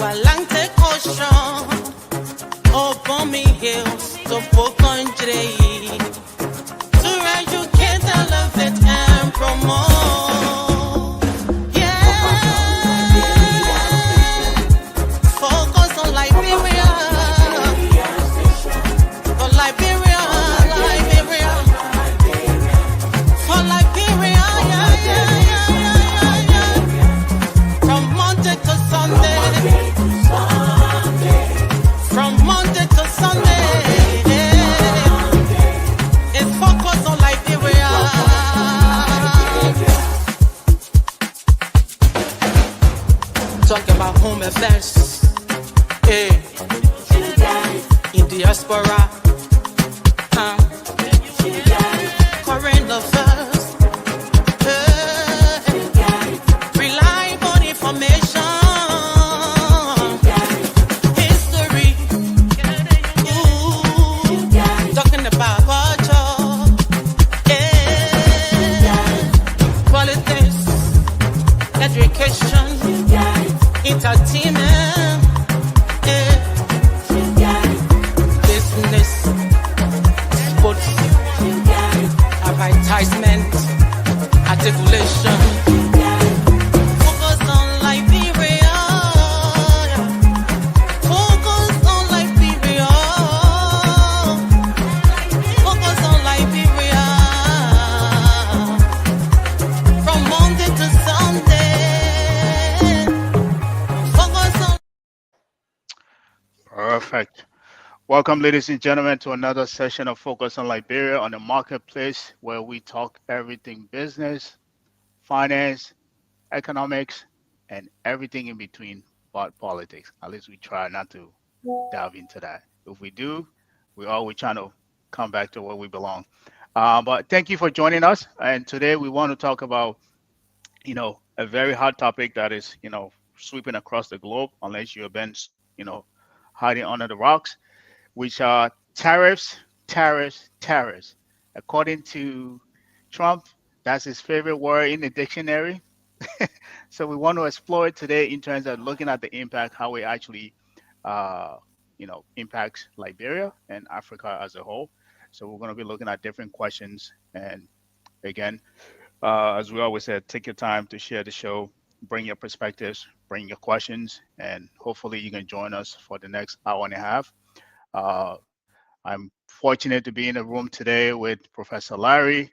Atlantic Ocean, upon me hills, to country, to educate, elevate, and promote. Yeah, focus on Liberia, for Liberia, Liberia, for Liberia, yeah, yeah, yeah, yeah, yeah, yeah. From Monday to Sunday. From Monday to Sunday, it's focused on Liberia. Talk about home affairs, hey, in diaspora, current affairs, hey, reliable information. Talking about culture, politics, education, entertainment, business, sports, advertisement, articulation. Focus on Liberia. Focus on Liberia. Focus on Liberia. From Monday to Sunday. Focus on. Perfect. Welcome, ladies and gentlemen, to another session of Focus on Liberia on the Marketplace, where we talk everything business, finance, economics, and everything in between but politics. At least we try not to dive into that. If we do, we always try to come back to where we belong. But thank you for joining us. And today we want to talk about, a very hot topic that is, sweeping across the globe, unless you've been, you know, hiding under the rocks, which are tariffs, tariffs, tariffs. According to Trump, that's his favorite word in the dictionary. So we want to explore it today in terms of looking at the impact, how it actually, impacts Liberia and Africa as a whole. So we're going to be looking at different questions. And again, as we always said, take your time to share the show, bring your perspectives, bring your questions, and hopefully you can join us for the next hour and a half. Uh, I'm fortunate to be in the room today with Professor Larry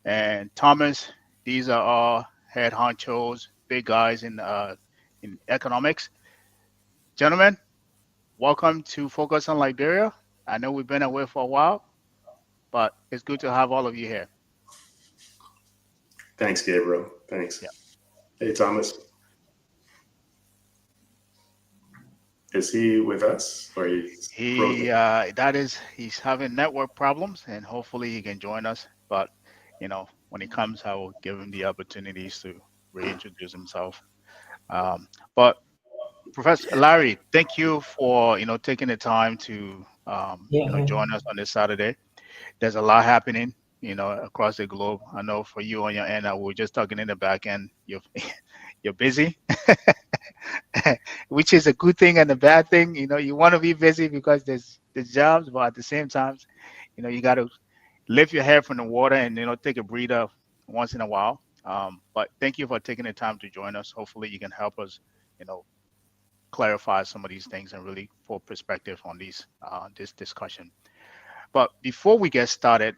and Thomas. These are all head honchos, big guys in economics. Gentlemen, welcome to Focus on Liberia. I know we've been away for a while, but it's good to have all of you here. Thanks, Gabriel. Thanks. Yeah. Hey, Thomas. Is he with us or he's He's having network problems, and hopefully he can join us. But when he comes, I will give him the opportunities to reintroduce himself. But Professor Larry, thank you for taking the time to Yeah, join us on this Saturday. There's a lot happening across the globe. I know for you on your end, we were just talking in the back end. You're busy, which is a good thing and a bad thing. You want to be busy because there's jobs, but at the same time, you got to lift your head from the water and take a breather once in a while. But thank you for taking the time to join us. Hopefully, you can help us, clarify some of these things and really put perspective on this discussion. But before we get started,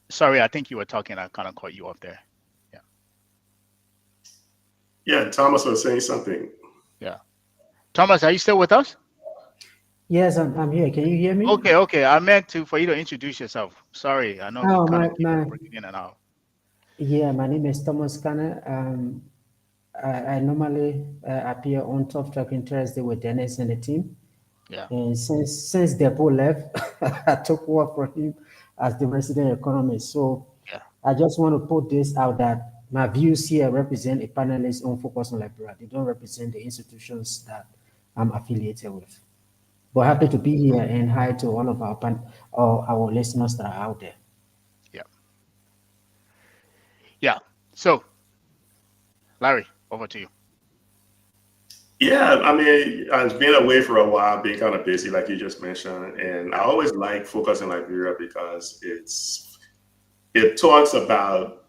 sorry, I think you were talking. I kind of caught you off there. Yeah. Yeah, Thomas was saying something. Yeah. Thomas, are you still with us? yes, I'm here. Can you hear me? Okay. I meant for you to introduce yourself. Sorry, I know you Oh, kind my, of keep my, breaking in and out. yeah, my name is Thomas Kana. I normally appear on Top Talking Thursday with Dennis and the team. Yeah. And since Depo left, I took over for him as the resident economist. So Yeah. I just want to put this out that my views here represent a panelist on Focus on Liberia. They don't represent the institutions that I'm affiliated with. But happy to be here and hi to all of our listeners that are out there. Yeah. Yeah. So, Larry, over to you. Yeah, I mean, I've been away for a while, being kind of busy, like you just mentioned, and I always like focusing on Liberia because it talks about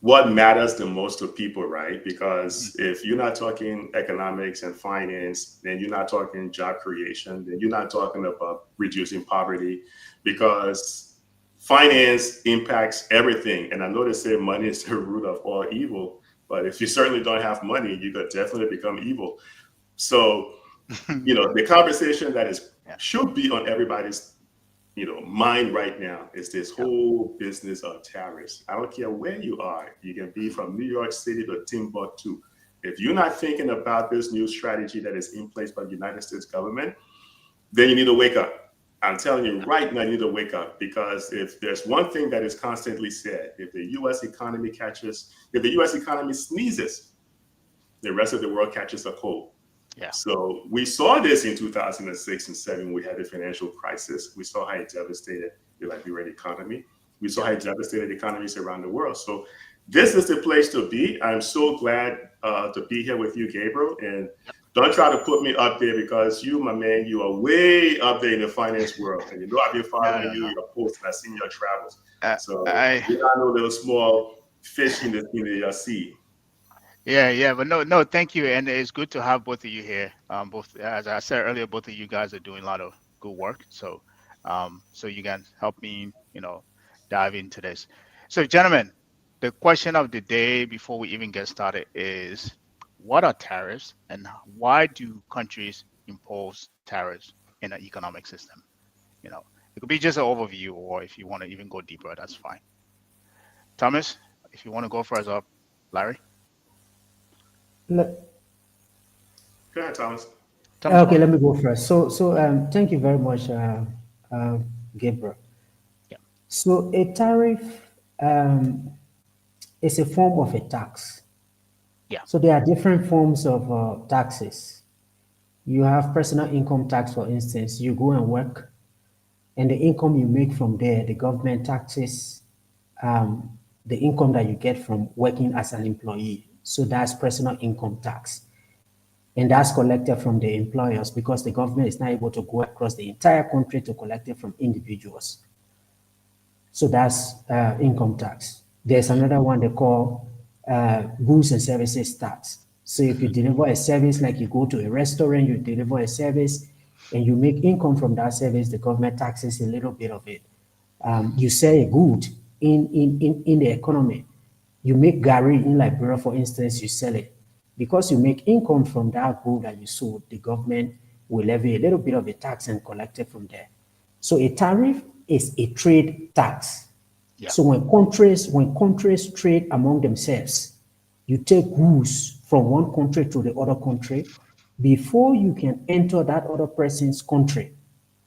what matters the most to people, right? Mhm. Because if you're not talking economics and finance, then you're not talking job creation, then you're not talking about reducing poverty, because finance impacts everything. And I know they say money is the root of all evil, but if you certainly don't have money, you could definitely become evil. So, the conversation that is Yeah, should be on everybody's mind right now is this yeah, whole business of tariffs. I don't care where you are. You can be mhm, from New York City to Timbuktu. If you're not thinking about this new strategy that is in place by the United States government, then you need to wake up. I'm telling you right now, you need to wake up, because if there's one thing that is constantly said, if the US economy sneezes, the rest of the world catches a cold. yeah, So we saw this in 2006 and 7. We had the financial crisis. We saw how it devastated the Liberian economy. We saw yeah. how it devastated economies around the world. So this is the place to be. I'm so glad to be here with you, Gabriel. And don't try to put me up there, because you, my man, you are way up there in the finance world. And I've been No, following no, you, no. your posts, and I've seen your travels. Uh, So I you're not no little small fish in the sea. Yeah, yeah, but no, no, thank you, and it's good to have both of you here. Both, as I said earlier, both of you guys are doing a lot of good work. So, so you can help me, dive into this. So, gentlemen, the question of the day before we even get started is, what are tariffs, and why do countries impose tariffs in an economic system? You know, it could be just an overview, or if you want to even go deeper, that's fine. Thomas, if you want to go first up, Larry, Le- Go ahead, Thomas. Thomas, go Okay, ahead. let me go first. Thank you very much, Gabriel. Yeah, So, a tariff is a form of a tax. yeah. So, there are different forms of taxes. You have personal income tax, for instance. You go and work, and the income you make from there, the government taxes the income that you get from working as an employee. So, that's personal income tax. And that's collected from the employers because the government is not able to go across the entire country to collect it from individuals. So that's income tax. There's Mhm, another one they call goods and services tax. So if you mhm. deliver a service, like you go to a restaurant, you deliver a service, and you make income from that service, the government taxes a little bit of it. You sell a good in the economy. You make gari in Liberia, for instance, you sell it. Because you make income from that good that you sold, the government will levy a little bit of a tax and collect it from there. So a tariff is a trade tax. Yeah. So when countries trade among themselves, you take goods from one country to the other country before you can enter that other person's country,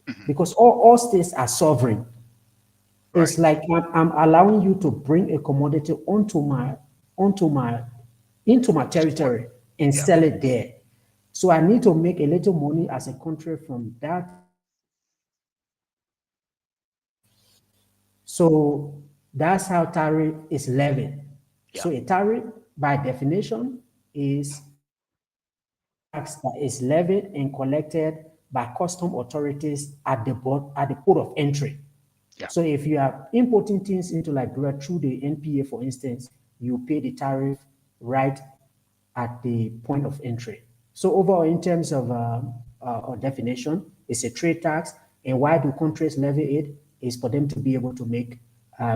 Mhm. because all states are sovereign. Right. It's like I'm allowing you to bring a commodity onto my into my Support. territory and Yeah. sell it there. So I need to make a little money as a country from that. So that's how tariff is levied. Yeah. So a tariff, by definition, is tax that is levied and collected by custom authorities at the port of entry. Yeah. So if you are importing things into Liberia through the NPA, for instance, you pay the tariff right at the point of entry. So overall, in terms of definition, it's a trade tax. And why do countries levy it? Is for them to be able to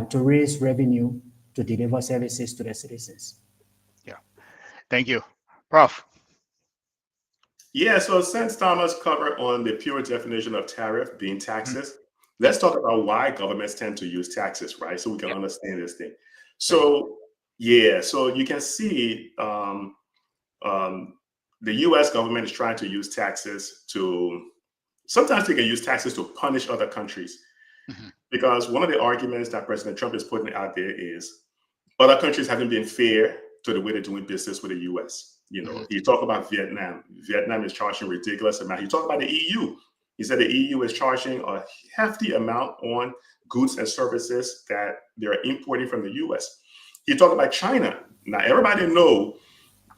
to raise revenue to deliver services to their citizens. Yeah. Thank you. Prof. Yeah, so since Thomas covered on the pure definition of tariff being Mhm. taxes, Yep. let's talk about why governments tend to use taxes, right? So we can Yep. understand this thing. Very good. So, yeah, so you can see um, the US government is trying to use taxes to, sometimes they can use taxes to punish other countries. Mhm. Because one of the arguments that President Trump is putting out there is other countries haven't been fair to the way they're doing business with the US. Mhm. You talk about Vietnam. Vietnam is charging ridiculous amount. You talk about the EU. He said the EU is charging a hefty amount on goods and services that they're importing from the US. He talked about China. Now everybody know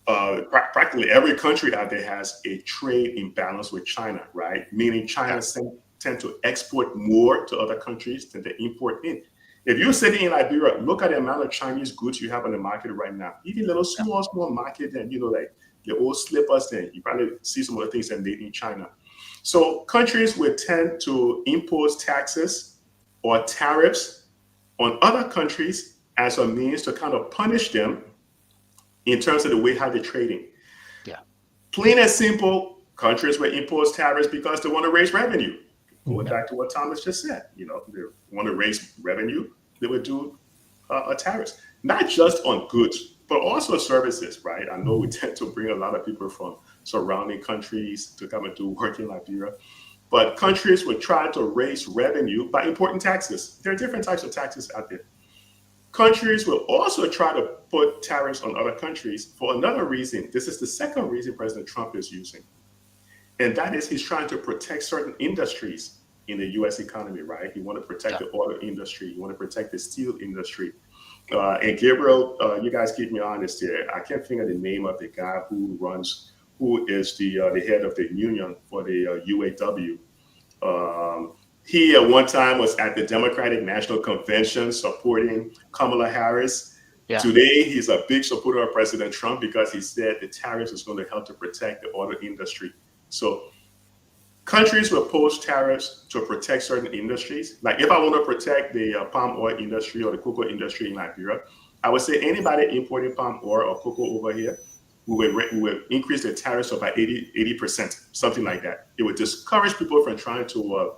practically every country out there has a trade imbalance with China, right? Meaning China tend to export more to other countries than they import in. If you're sitting in Liberia, look at the amount of Chinese goods you have on the market right now. Even little small market, and like your old slippers, then you probably see some of the things that made in China. So countries will tend to impose taxes or tariffs on other countries as a means to kind of punish them in terms of the way how they're trading. Yeah. Plain and simple, countries will impose tariffs because they want to raise revenue. Going back to what Thomas just said, they want to raise revenue, they would do a tariffs, not just on goods, but also services, right? I know we tend to bring a lot of people from surrounding countries to come and do work in Liberia, but countries would try to raise revenue by importing taxes. There are different types of taxes out there. Countries will also try to put tariffs on other countries for another reason. This is the second reason President Trump is using. And that is he's trying to protect certain industries in the U.S. economy, right? He want to protect the auto industry. He want to protect the steel industry. And Gabriel, you guys keep me honest here. I can't think of the name of the guy who is the head of the union for the UAW. He at one time was at the Democratic National Convention supporting Kamala Harris. Yeah. Today, he's a big supporter of President Trump because he said the tariffs is going to help to protect the auto industry. So countries will pose tariffs to protect certain industries. Like if I want to protect the palm oil industry or the cocoa industry in Liberia, I would say anybody importing palm oil or cocoa over here, we would increase the tariffs by 80%, something like that. It would discourage people from trying to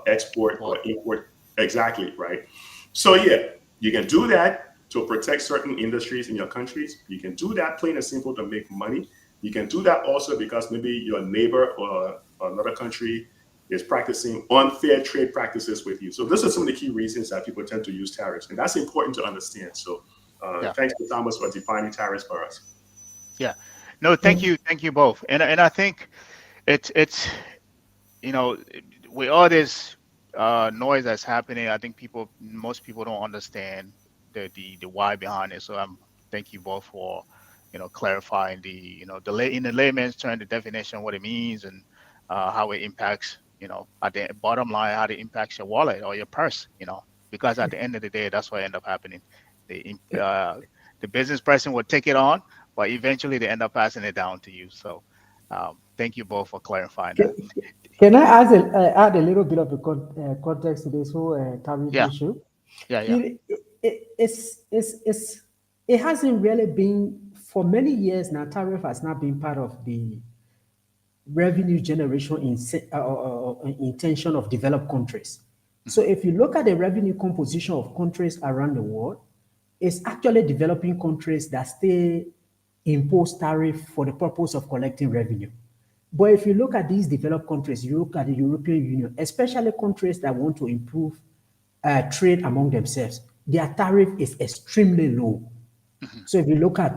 export or import. Exactly, right? So yeah, you can do that to protect certain industries in your countries. You can do that plain and simple to make money. You can do that also because maybe your neighbor or another country is practicing unfair trade practices with you. So those are some of the key reasons that people tend to use tariffs. And that's important to understand. So thanks to Thomas for defining tariffs for us. Yeah. No, thank you both. And I think it's with all this noise that's happening, I think most people don't understand the why behind it. So thank you both for clarifying in the layman's term, the definition, what it means, and how it impacts at the bottom line, how it impacts your wallet or your purse. Because at the end of the day, that's what end up happening. The business person will take it on, but eventually they end up passing it down to you. So thank you both for clarifying that. Can I add a little bit of a context to this whole tariff issue? Yeah. It hasn't really been, for many years now, tariff has not been part of the revenue generation intention of developed countries. So if you look at the revenue composition of countries around the world, it's actually developing countries that still impose tariff for the purpose of collecting revenue. But if you look at these developed countries, you look at the European Union, especially countries that want to improve trade among themselves, their tariff is extremely low. So if you look at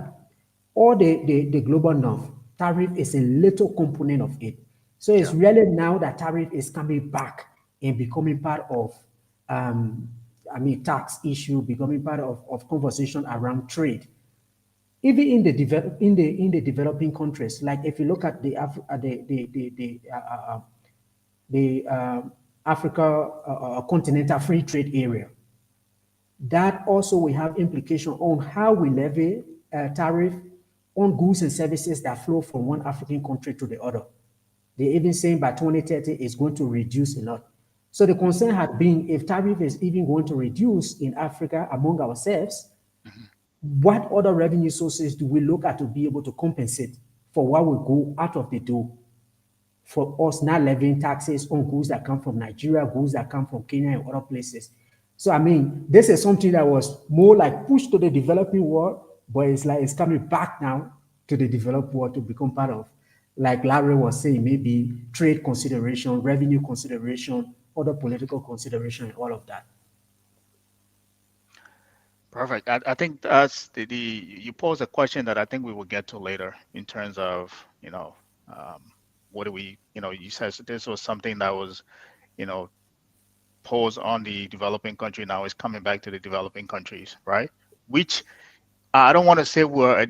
all the global north, tariff is a little component of it. So it's really now that tariff is coming back and becoming part of, tax issue, becoming part of conversation around trade. Even in the developing countries, like if you look at the Africa continental free trade area, that also will have implication on how we levy tariff on goods and services that flow from one African country to the other. They're even saying by 2030 it's going to reduce a lot. So the concern had been if tariff is even going to reduce in Africa among ourselves, what other revenue sources do we look at to be able to compensate for what will go out of the door for us not levying taxes on goods that come from Nigeria, goods that come from Kenya and other places? So, this is something that was more like pushed to the developing world, but it's coming back now to the developed world to become part of, like Larry was saying, maybe trade consideration, revenue consideration, other political consideration, and all of that. Perfect. I think that's you posed a question that I think we will get to later in terms of, what do we, you said this was something that was, posed on the developing country. Now it's coming back to the developing countries, right? Which I don't want to say we're a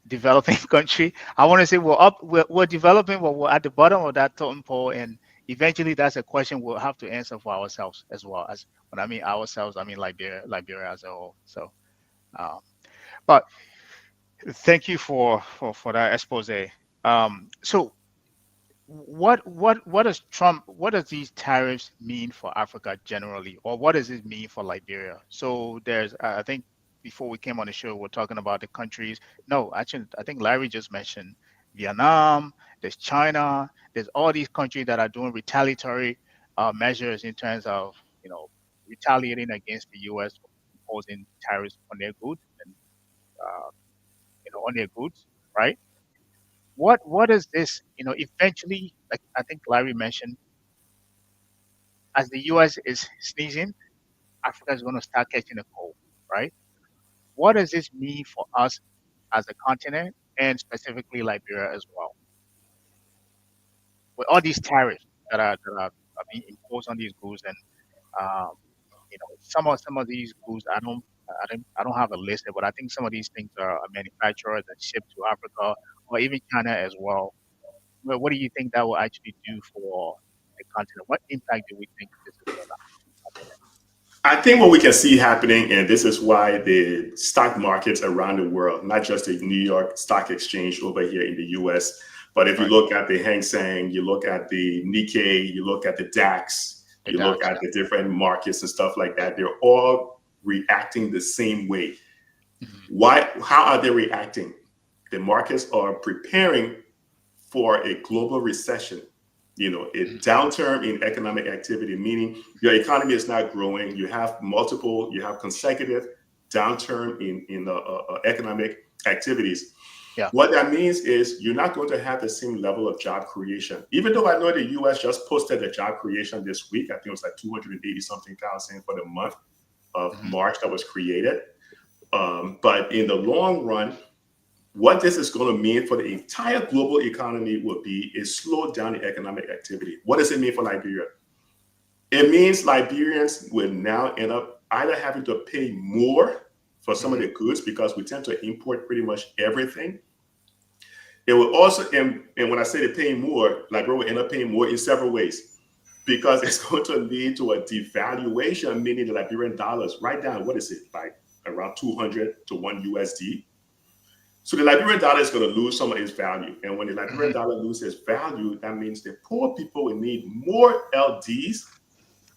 developing country. I want to say we're up, we're developing, but we're at the bottom of that totem pole, and eventually that's a question we'll have to answer for ourselves as well. As when I mean ourselves, I mean Liberia as a whole. So, um, but thank you for that expose. So what does Trump, what does these tariffs mean for Africa generally, or what does it mean for Liberia? So there's I think before we came on the show we're talking about the countries. No, actually I think Larry just mentioned Vietnam, there's China, there's all these countries that are doing retaliatory measures in terms of, you know, retaliating against the US for imposing tariffs on their goods and uh, on their goods, right? What is this, eventually, like I think Larry mentioned, as the US is sneezing, Africa is going to start catching a cold, right? What does this mean for us as a continent and specifically Liberia as well? With all these tariffs that are being imposed on these goods, and um, some of these goods, I don't have a list, but I think some of these things are manufactured and shipped to Africa or even China as well. Well, what do you think that will actually do for the continent? What impact do we think this is going to have? I think what we can see happening, and this is why the stock markets around the world, not just the New York Stock Exchange over here in the US, but if you Right. look at the Hang Seng, you look at the Nikkei, you look at the DAX, The you look docs, at the different markets and stuff like that, they're all reacting the same way. yeah. Mhm. Why? How are they reacting? The markets are preparing for a global recession, a Mhm. downturn in economic activity, meaning your economy is not growing. You have consecutive downturn in economic activities. Yeah. What that means is you're not going to have the same level of job creation. Even though I know the US just posted the job creation this week, I think it was like 280 something thousand for the month of Mhm. March that was created. But in the long run, what this is going to mean for the entire global economy will be is slow down the economic activity. What does it mean for Liberia? It means Liberians will now end up either having to pay more for some of Mhm. the goods because we tend to import pretty much everything. It will also, and when I say they're paying more, Liberia will end up paying more in several ways because it's going to lead to a devaluation, meaning the Liberian dollars, right down, what is it, like around 200 to 1 USD. So the Liberian dollar is going to lose some of its value. And when the Liberian Mhm. dollar loses value, that means the poor people will need more LDs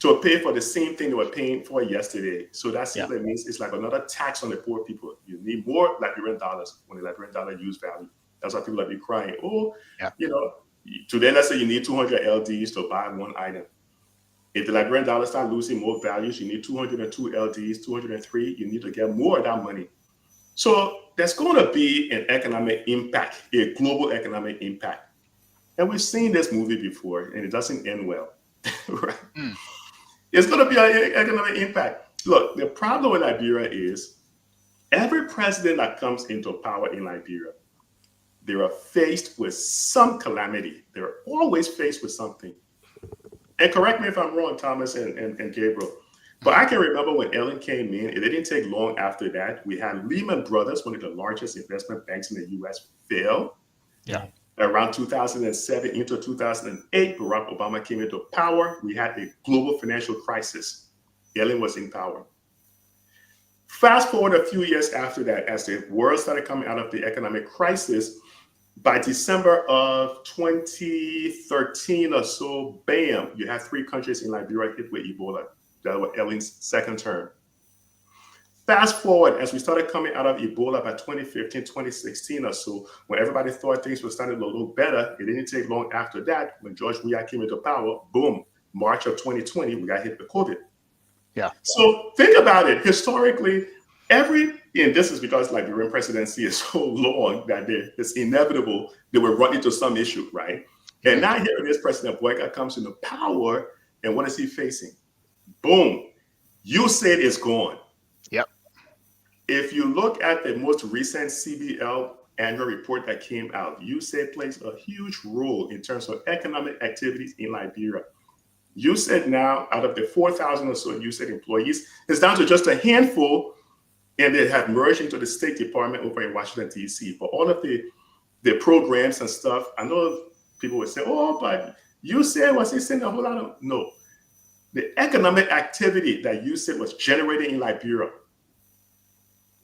to pay for the same thing they were paying for yesterday. So that Yeah. simply means it's like another tax on the poor people. You need more Liberian dollars when the Liberian dollar lose value. That's why people are be crying, oh, Yeah. you know, today let's say you need 200 LDs to buy one item. If the Liberian dollar start losing more values, you need 202 LDs, 203, you need to get more of that money. So there's going to be an economic impact, a global economic impact. And we've seen this movie before, and it doesn't end well. Right? Mm. It's going to be an economic impact. Look, the problem with Liberia is every president that comes into power in Liberia, they are faced with some calamity. They're always faced with something. And correct me if I'm wrong, Thomas and Gabriel. But Mhm. I can remember when Ellen came in, it didn't take long after that. We had Lehman Brothers, one of the largest investment banks in the US, fail. Yeah. Yeah. Around 2007 into 2008, Barack Obama came into power. We had a global financial crisis. Ellen was in power. Fast forward a few years after that, as the world started coming out of the economic crisis, by December of 2013 or so, bam, you had three countries in Liberia hit with Ebola. That was Ellen's second term. Fast forward, as we started coming out of Ebola by 2015, 2016 or so, when everybody thought things were starting a little better, it didn't take long after that, when George Weah came into power, boom, March of 2020, we got hit with COVID. Yeah. So think about it. Historically, and this is because Liberian presidency is so long that it's inevitable they will run into some issue, right? And Mhm. now here it is, President Boyka comes into power, and what is he facing? Boom, you said it's gone. Yep. If you look at the most recent CBL annual report that came out, USAID plays a huge role in terms of economic activities in Liberia. USAID now, out of the 4,000 or so USAID employees, is down to just a handful and they have merged into the State Department over in Washington, D.C. But all of the programs and stuff, I know people would say, oh, but USAID was sending a whole lot of, no. The economic activity that USAID was generating in Liberia,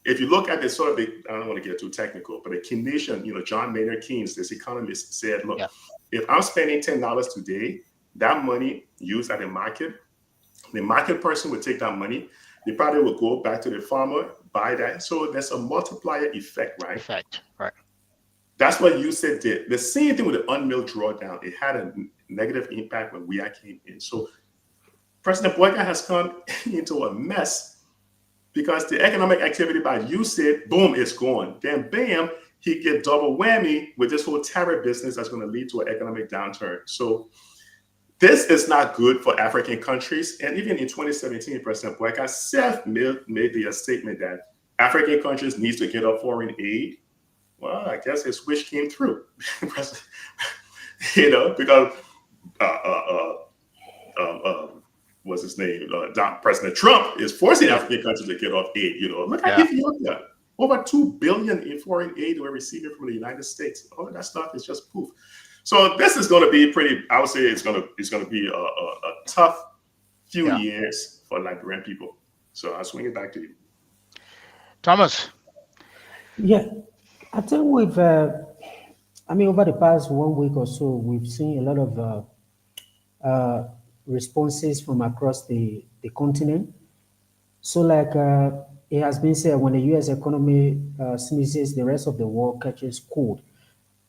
if you look at the sort of the, I don't want to get too technical, but the Keynesian, John Maynard Keynes, this economist, said, look, if I'm spending $10 today, that money used at the market person would take that money. They probably will go back to the farmer, buy that. So there's a multiplier effect, right? Right. That's what USAID did. The same thing with the unmilled drawdown. It had a negative impact when we came in. So President Boyka has come into a mess because the economic activity by USAID, boom, it's gone. Then bam, he get double whammy with this whole tariff business that's going to lead to an economic downturn. So this is not good for African countries. And even in 2017, President Boyka made the statement that African countries need to get off foreign aid. Well, I guess his wish came through, because what's his name? President Trump is forcing African countries to get off aid. Look at Ethiopia. Over $2 billion in foreign aid we're receiving from the United States. All of that stuff is just poof. So this is going to be I would say it's going to be a tough few years for Liberian people. So I'll swing it back to you. Thomas. Yeah, I think over the past 1 week or so, we've seen a lot of responses from across the continent. So it has been said, when the U.S. economy sneezes, the rest of the world catches cold.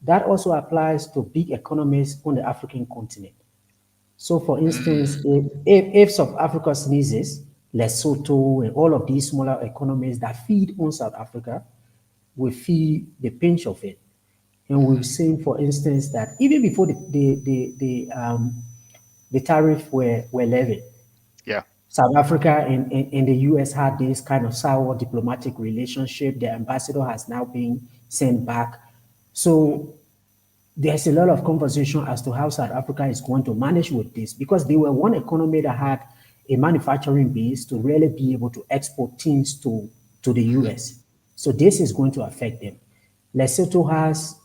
That also applies to big economies on the African continent. So for instance, if South Africa sneezes, Lesotho and all of these smaller economies that feed on South Africa will feel the pinch of it. And we've seen, for instance, that even before the tariff were levied, South Africa and the US had this kind of sour diplomatic relationship. The ambassador has now been sent back. So there's a lot of conversation as to how South Africa is going to manage with this, because they were one economy that had a manufacturing base to really be able to export things to the US. So this is going to affect them. Lesotho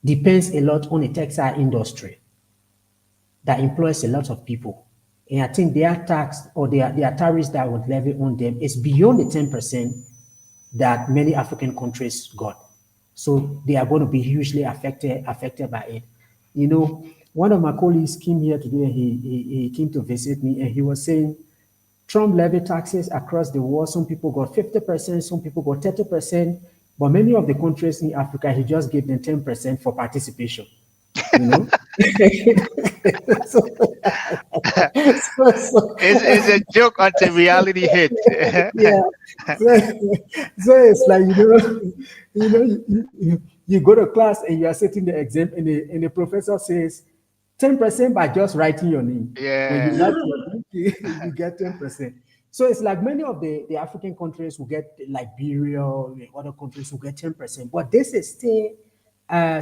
depends a lot on the textile industry that employs a lot of people. And I think their tax or their tariffs that would levy on them is beyond the 10% that many African countries got. So they are going to be hugely affected by it. One of my colleagues came here today, and he came to visit me, and he was saying Trump levied taxes across the world. Some people got 50%, some people got 30%, but many of the countries in Africa, he just gave them 10% for participation. It's a joke until reality hits. So it's like you go to class and you are sitting the exam, and the professor says 10% by just writing your name. When you write your name, you get 10%. So it's like many of the African countries will get, Liberia or other countries will get 10%, but this is still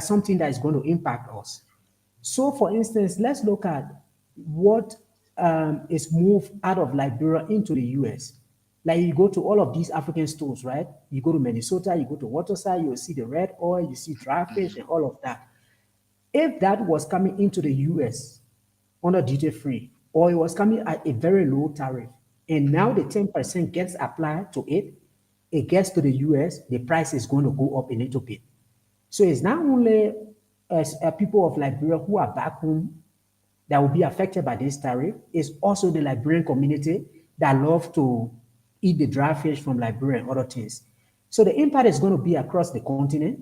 something that is going to impact us. So, for instance, let's look at what is moved out of Liberia into the US. Like, you go to all of these African stores, right? You go to Minnesota, you go to Waterside, you will see the red oil, you see dry fish and all of that. If that was coming into the US on a duty-free, or it was coming at a very low tariff, and now the 10% gets applied to it, it gets to the US, the price is going to go up a little bit. So it's not only as people of Liberia who are back home that will be affected by this tariff, is also the Liberian community that love to eat the dry fish from Liberia and other things. So the impact is going to be across the continent.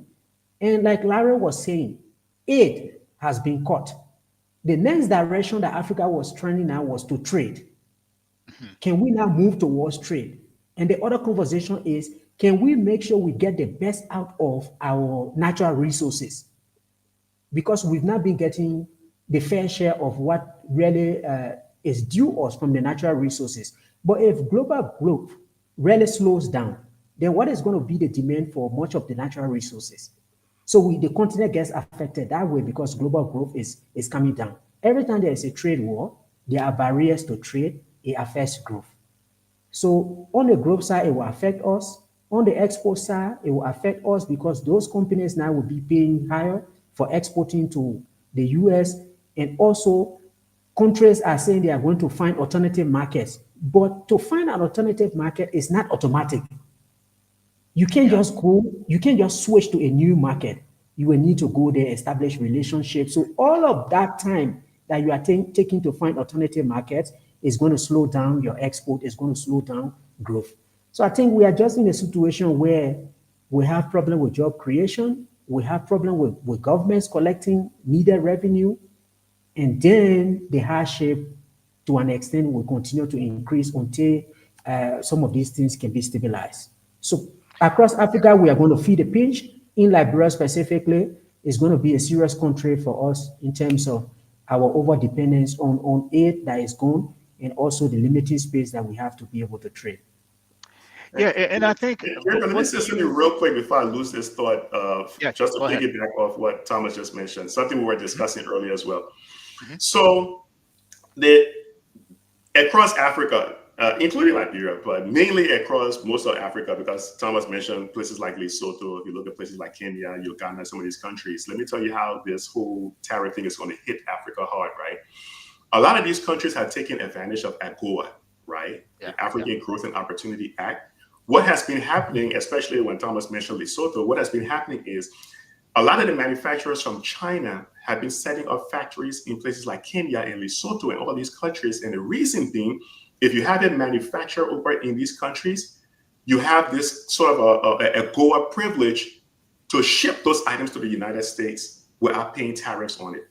And like Larry was saying, aid has been cut. The next direction that Africa was trending now was to trade. Can we now move towards trade? And the other conversation is, can we make sure we get the best out of our natural resources? Because we've not been getting the fair share of what really is due us from the natural resources. But if global growth really slows down, then what is going to be the demand for much of the natural resources? So the continent gets affected that way because global growth is coming down. Every time there is a trade war, there are barriers to trade. It affects growth. So on the growth side, it will affect us. On the export side, it will affect us because those companies now will be paying higher for exporting to the US. And also, countries are saying they are going to find alternative markets. But to find an alternative market is not automatic. You can't Yeah. just go, you can't just switch to a new market. You will need to go there, establish relationships. So all of that time that you are taking to find alternative markets is going to slow down your export, is going to slow down growth. So I think we are just in a situation where we have problem with job creation, we have problem with governments collecting needed revenue, and then the hardship to an extent will continue to increase until some of these things can be stabilized. So across Africa, we are going to feel the pinch. In Liberia specifically, it's going to be a serious country for us in terms of our over dependence on aid that is gone and also the limited space that we have to be able to trade. Yeah, and I think Gabriel, let me both say of something you. real quick before I lose this thought of Yeah, just to go ahead. piggyback off what Thomas just mentioned, something we were Mhm, discussing earlier as well. mhm. So the across Africa, including Liberia, but mainly across most of Africa, because Thomas mentioned places like Lesotho, if you look at places like Kenya, Uganda, some of these countries, let me tell you how this whole tariff thing is going to hit Africa hard, right? A lot of these countries have taken advantage of AGOA, right? Yeah, The yeah, African Growth and Opportunity Act. What has been happening, especially when Thomas mentioned Lesotho, what has been happening is a lot of the manufacturers from China have been setting up factories in places like Kenya and Lesotho and all these countries. And the reason being, if you have a manufacturer over in these countries, you have this sort of a AGOA privilege to ship those items to the United States without paying tariffs on it.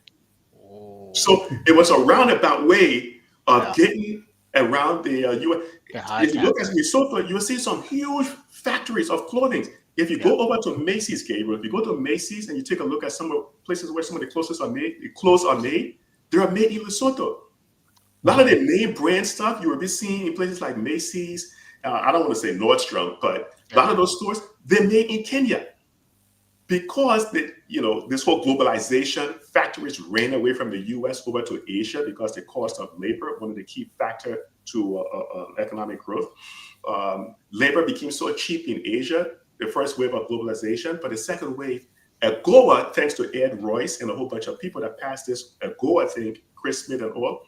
oh, So it was a roundabout way of yeah, getting around the US. the high If you look at taxes. Lesotho, you'll see some huge factories of clothing. If you Yeah, go over to Macy's, Gabriel, if you go to Macy's and you take a look at some of places where some of the clothes are made, they are made in Lesotho. A lot of Wow. the name brand stuff you will be seeing in places like Macy's. I don't want to say Nordstrom, but a yeah, lot of those stores they're made in Kenya because this whole globalization factories ran away from the U.S. over to Asia because the cost of labor, one of the key factor to economic growth, labor became so cheap in Asia. The first wave of globalization, but the second wave, AGOA, thanks to Ed Royce and a whole bunch of people that passed this AGOA thing, Chris Smith and all,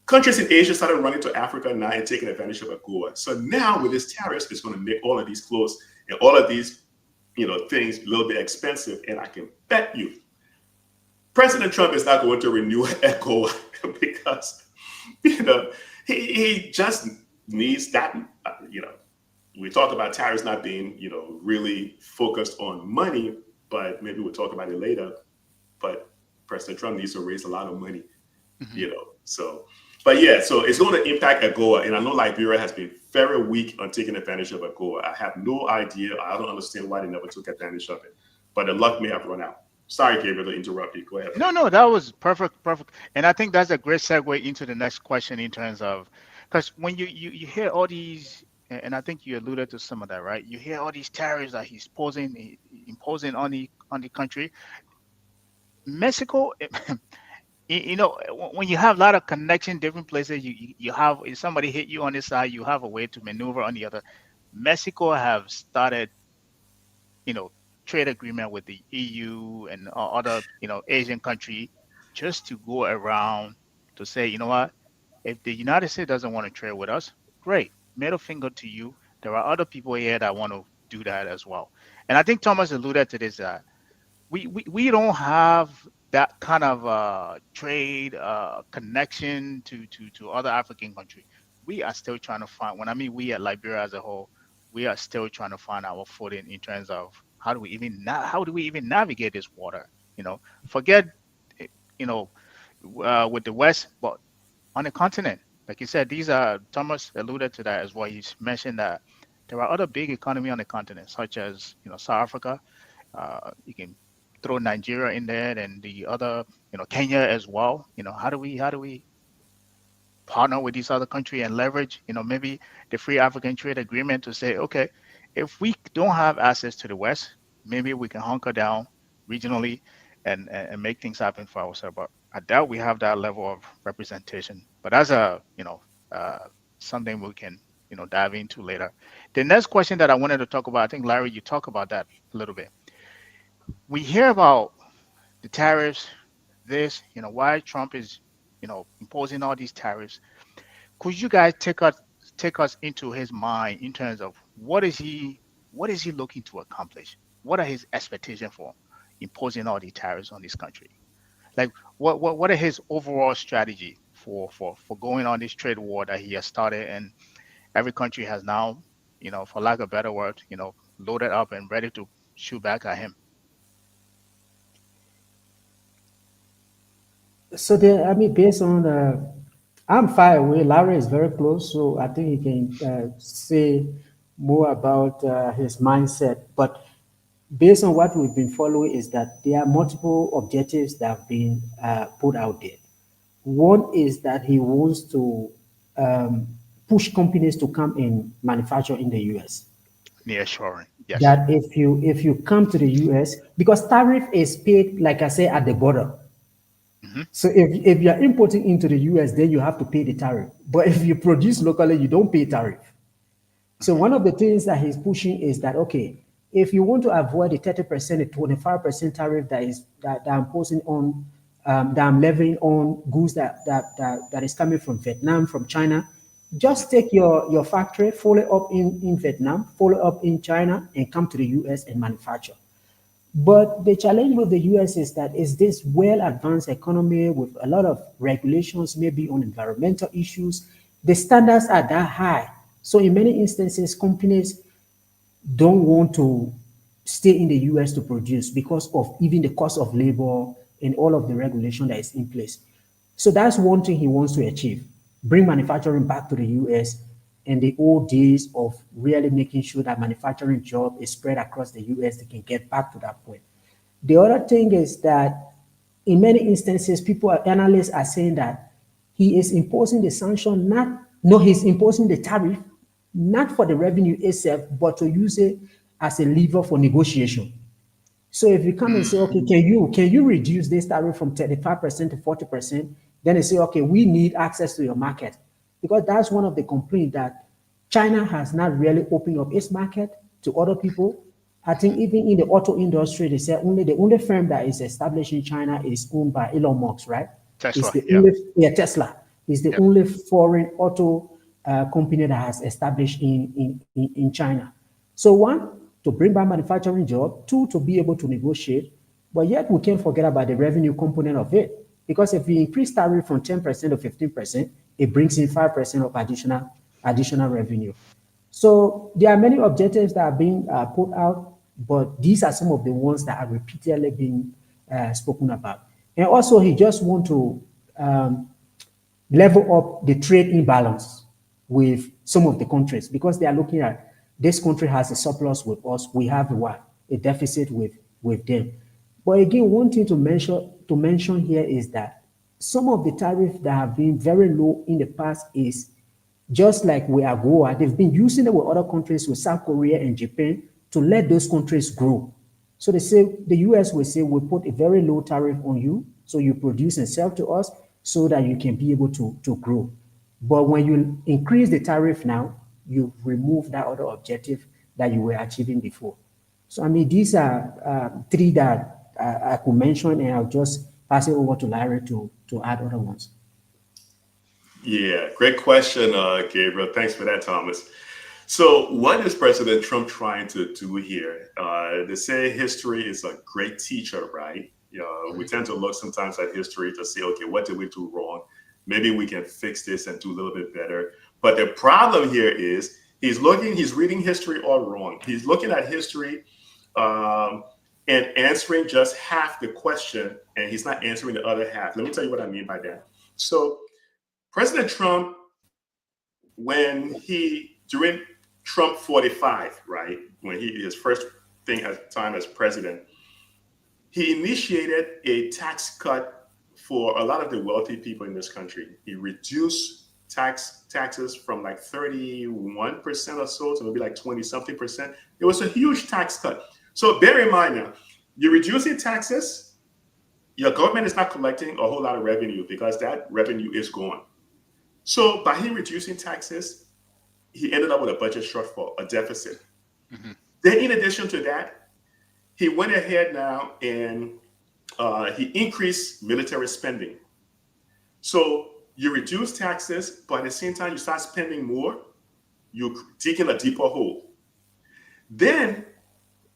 countries in Asia started running to Africa now and taking advantage of AGOA. So now with this tariffs, it's going to make all of these clothes and all of these things a little bit expensive. And I can bet you President Trump is not going to renew ECHO because, you know, he just needs that, we talk about tariffs not being, really focused on money, but maybe we'll talk about it later. But President Trump needs to raise a lot of money, mhm. so, but yeah, so it's going to impact AGOA. And I know Liberia has been very weak on taking advantage of AGOA. I have no idea. I don't understand why they never took advantage of it. But the luck may have run out. Sorry, Gabriel, to interrupt you. Go ahead, No, buddy. no, that was perfect, perfect. And I think that's a great segue into the next question in terms of, because when you hear all these, and I think you alluded to some of that, right? You hear all these tariffs that he's imposing on the country. Mexico, when you have a lot of connection, different places, you have if somebody hit you on this side, you have a way to maneuver on the other. Mexico have started, you know, trade agreement with the EU and other, Asian country just to go around to say, you know what, if the United States doesn't want to trade with us, great, middle finger to you. There are other people here that want to do that as well. And I think Thomas alluded to this. We don't have that kind of trade connection to other African countries. We are still trying to find. When I mean we at Liberia as a whole, we are still trying to find our footing in terms of how do we even navigate this water? Forget eh, you know with the West, but on the continent, like you said, these are Thomas alluded to that as well. He's mentioned that there are other big economy on the continent, such as South Africa. You can throw Nigeria in there and the other, Kenya as well. How do we partner with these other countries and leverage, maybe the free African trade agreement to say, okay, if we don't have access to the West, maybe we can hunker down regionally and make things happen for ourselves. But I doubt we have that level of representation. But that's something we can, dive into later. The next question that I wanted to talk about, I think Larry, you talk about that a little bit. We hear about the tariffs, this, why Trump is, imposing all these tariffs. Could you guys take us into his mind in terms of what is he looking to accomplish? What are his expectations for imposing all these tariffs on this country? Like what are his overall strategy for going on this trade war that he has started, and every country has now, for lack of a better word, loaded up and ready to shoot back at him? So there, I mean, based on I'm far away. Larry is very close, so I think he can say more about his mindset. But based on what we've been following, is that there are multiple objectives that have been put out there. One is that he wants to um, push companies to come and manufacture in the U.S. Nearshoring, yes. That if you come to the U.S. because tariff is paid, like I say, at the border. Hmm. So if you're importing into the US, then you have to pay the tariff. But if you produce locally, you don't pay tariff. So Hmm. one of the things that he's pushing is that, okay, if you want to avoid the 30%, the 25% tariff that I'm posing on, that I'm levying on goods that is coming from Vietnam, from China, Hmm. just take your factory, follow up in Vietnam, follow up in China, and come to the US and manufacture. But the challenge with the US is that it's this well advanced economy with a lot of regulations, maybe on environmental issues. The standards are that high. So, in many instances, companies don't want to stay in the US to produce because of even the cost of labor and all of the regulation that is in place. So that's one thing he wants to achieve, bring manufacturing back to the US and the old days of really making sure that manufacturing job is spread across the US, they can get back to that point. The other thing is that in many instances, analysts are saying that he is imposing the sanction, he's imposing the tariff, not for the revenue itself, but to use it as a lever for negotiation. So if you come and say, okay, can you reduce this tariff from 35% to 40%? Then they say, okay, we need access to your market. Because that's one of the complaints that China has not really opened up its market to other people. I think Hmm. even in the auto industry, they say the only firm that is established in China is owned by Elon Musk, right? It's Tesla, the yeah. only Tesla is the Yep. only foreign auto company that has established in China. So one, to bring back manufacturing job. Two, to be able to negotiate. But yet we can't forget about the revenue component of it. Because if we increase tariff from 10% to 15%, it brings in 5% of additional revenue. So there are many objectives that are being put out, but these are some of the ones that are repeatedly being spoken about. And also, he just want to um, level up the trade imbalance with some of the countries because they are looking at this country has a surplus with us, we have a deficit with them. But again, one thing to mention here is that some of the tariffs that have been very low in the past is just like with AGOA, they've been using it with other countries, with South Korea and Japan, to let those countries grow. So they say the US will say we put a very low tariff on you, so you produce and sell to us, so that you can be able to grow. But when you increase the tariff now, you remove that other objective that you were achieving before. So I mean, these are three that I could mention, and I'll just pass it over to Larry to add other ones. Yeah, great question, Gabriel. Thanks for that, Thomas. So, what is President Trump trying to do here? They say history is a great teacher, right? We tend to look sometimes at history to say, okay, what did we do wrong? Maybe we can fix this and do a little bit better. But the problem here is he's reading history all wrong. He's looking at history um, and answering just half the question, and he's not answering the other half. Let me tell you what I mean by that. So, President Trump, when he during Trump 45, right, when his first thing at time as president, he initiated a tax cut for a lot of the wealthy people in this country. He reduced taxes from like 31% or so to maybe like 20 something percent. It was a huge tax cut. So bear in mind now, you're reducing taxes, your government is not collecting a whole lot of revenue because that revenue is gone. So by him reducing taxes, he ended up with a budget shortfall, a deficit. Mm-hmm. Then, in addition to that, he went ahead now and he increased military spending. So you reduce taxes, but at the same time, you start spending more, you're digging a deeper hole. Then,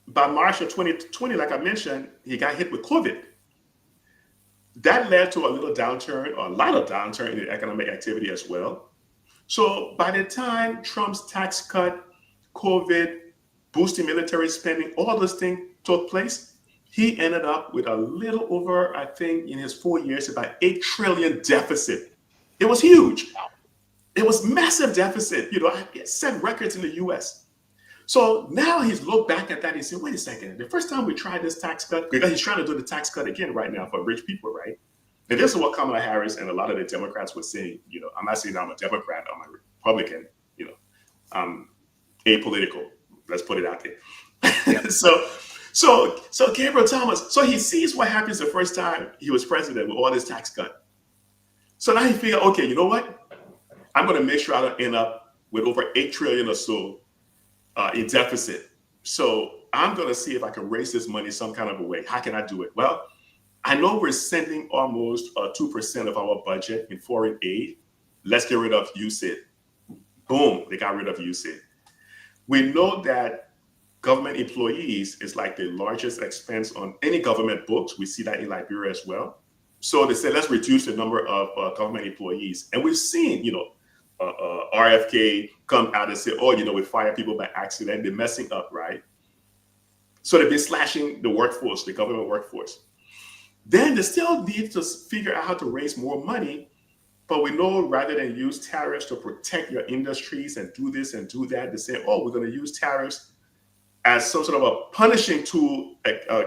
by March of 2020, like I mentioned, he got hit with COVID. That led to a little downturn, or a lot of downturn in the economic activity as well. So by the time Trump's tax cut, COVID, boosting military spending, all those things took place, he ended up with a little over, I think, in his 4 years, about $8 trillion deficit. It was huge. It was massive deficit. It set records in the U.S. So now he's looked back at that and said, wait a second, the first time we tried this tax cut, because he's trying to do the tax cut again right now for rich people, right? And this is what Kamala Harris and a lot of the Democrats were saying. I'm not saying I'm a Democrat, I'm a Republican, I'm apolitical. Let's put it out there. Yep. So Gabriel Thomas, so he sees what happens the first time he was president with all this tax cut. So now he figured, okay, you know what? I'm going to make sure I don't end up with over 8 trillion or so in deficit. So I'm going to see if I can raise this money some kind of a way. How can I do it? Well, I know we're sending almost 2% of our budget in foreign aid. Let's get rid of USAID. Boom, they got rid of USAID. We know that government employees is like the largest expense on any government books. We see that in Liberia as well. So they said, let's reduce the number of government employees. And we've seen, RFK come out and say, oh, we fire people by accident. They're messing up, right? So they've been slashing the workforce, the government workforce. Then they still need to figure out how to raise more money. But we know rather than use tariffs to protect your industries and do this and do that, they say, oh, we're going to use tariffs as some sort of a punishing tool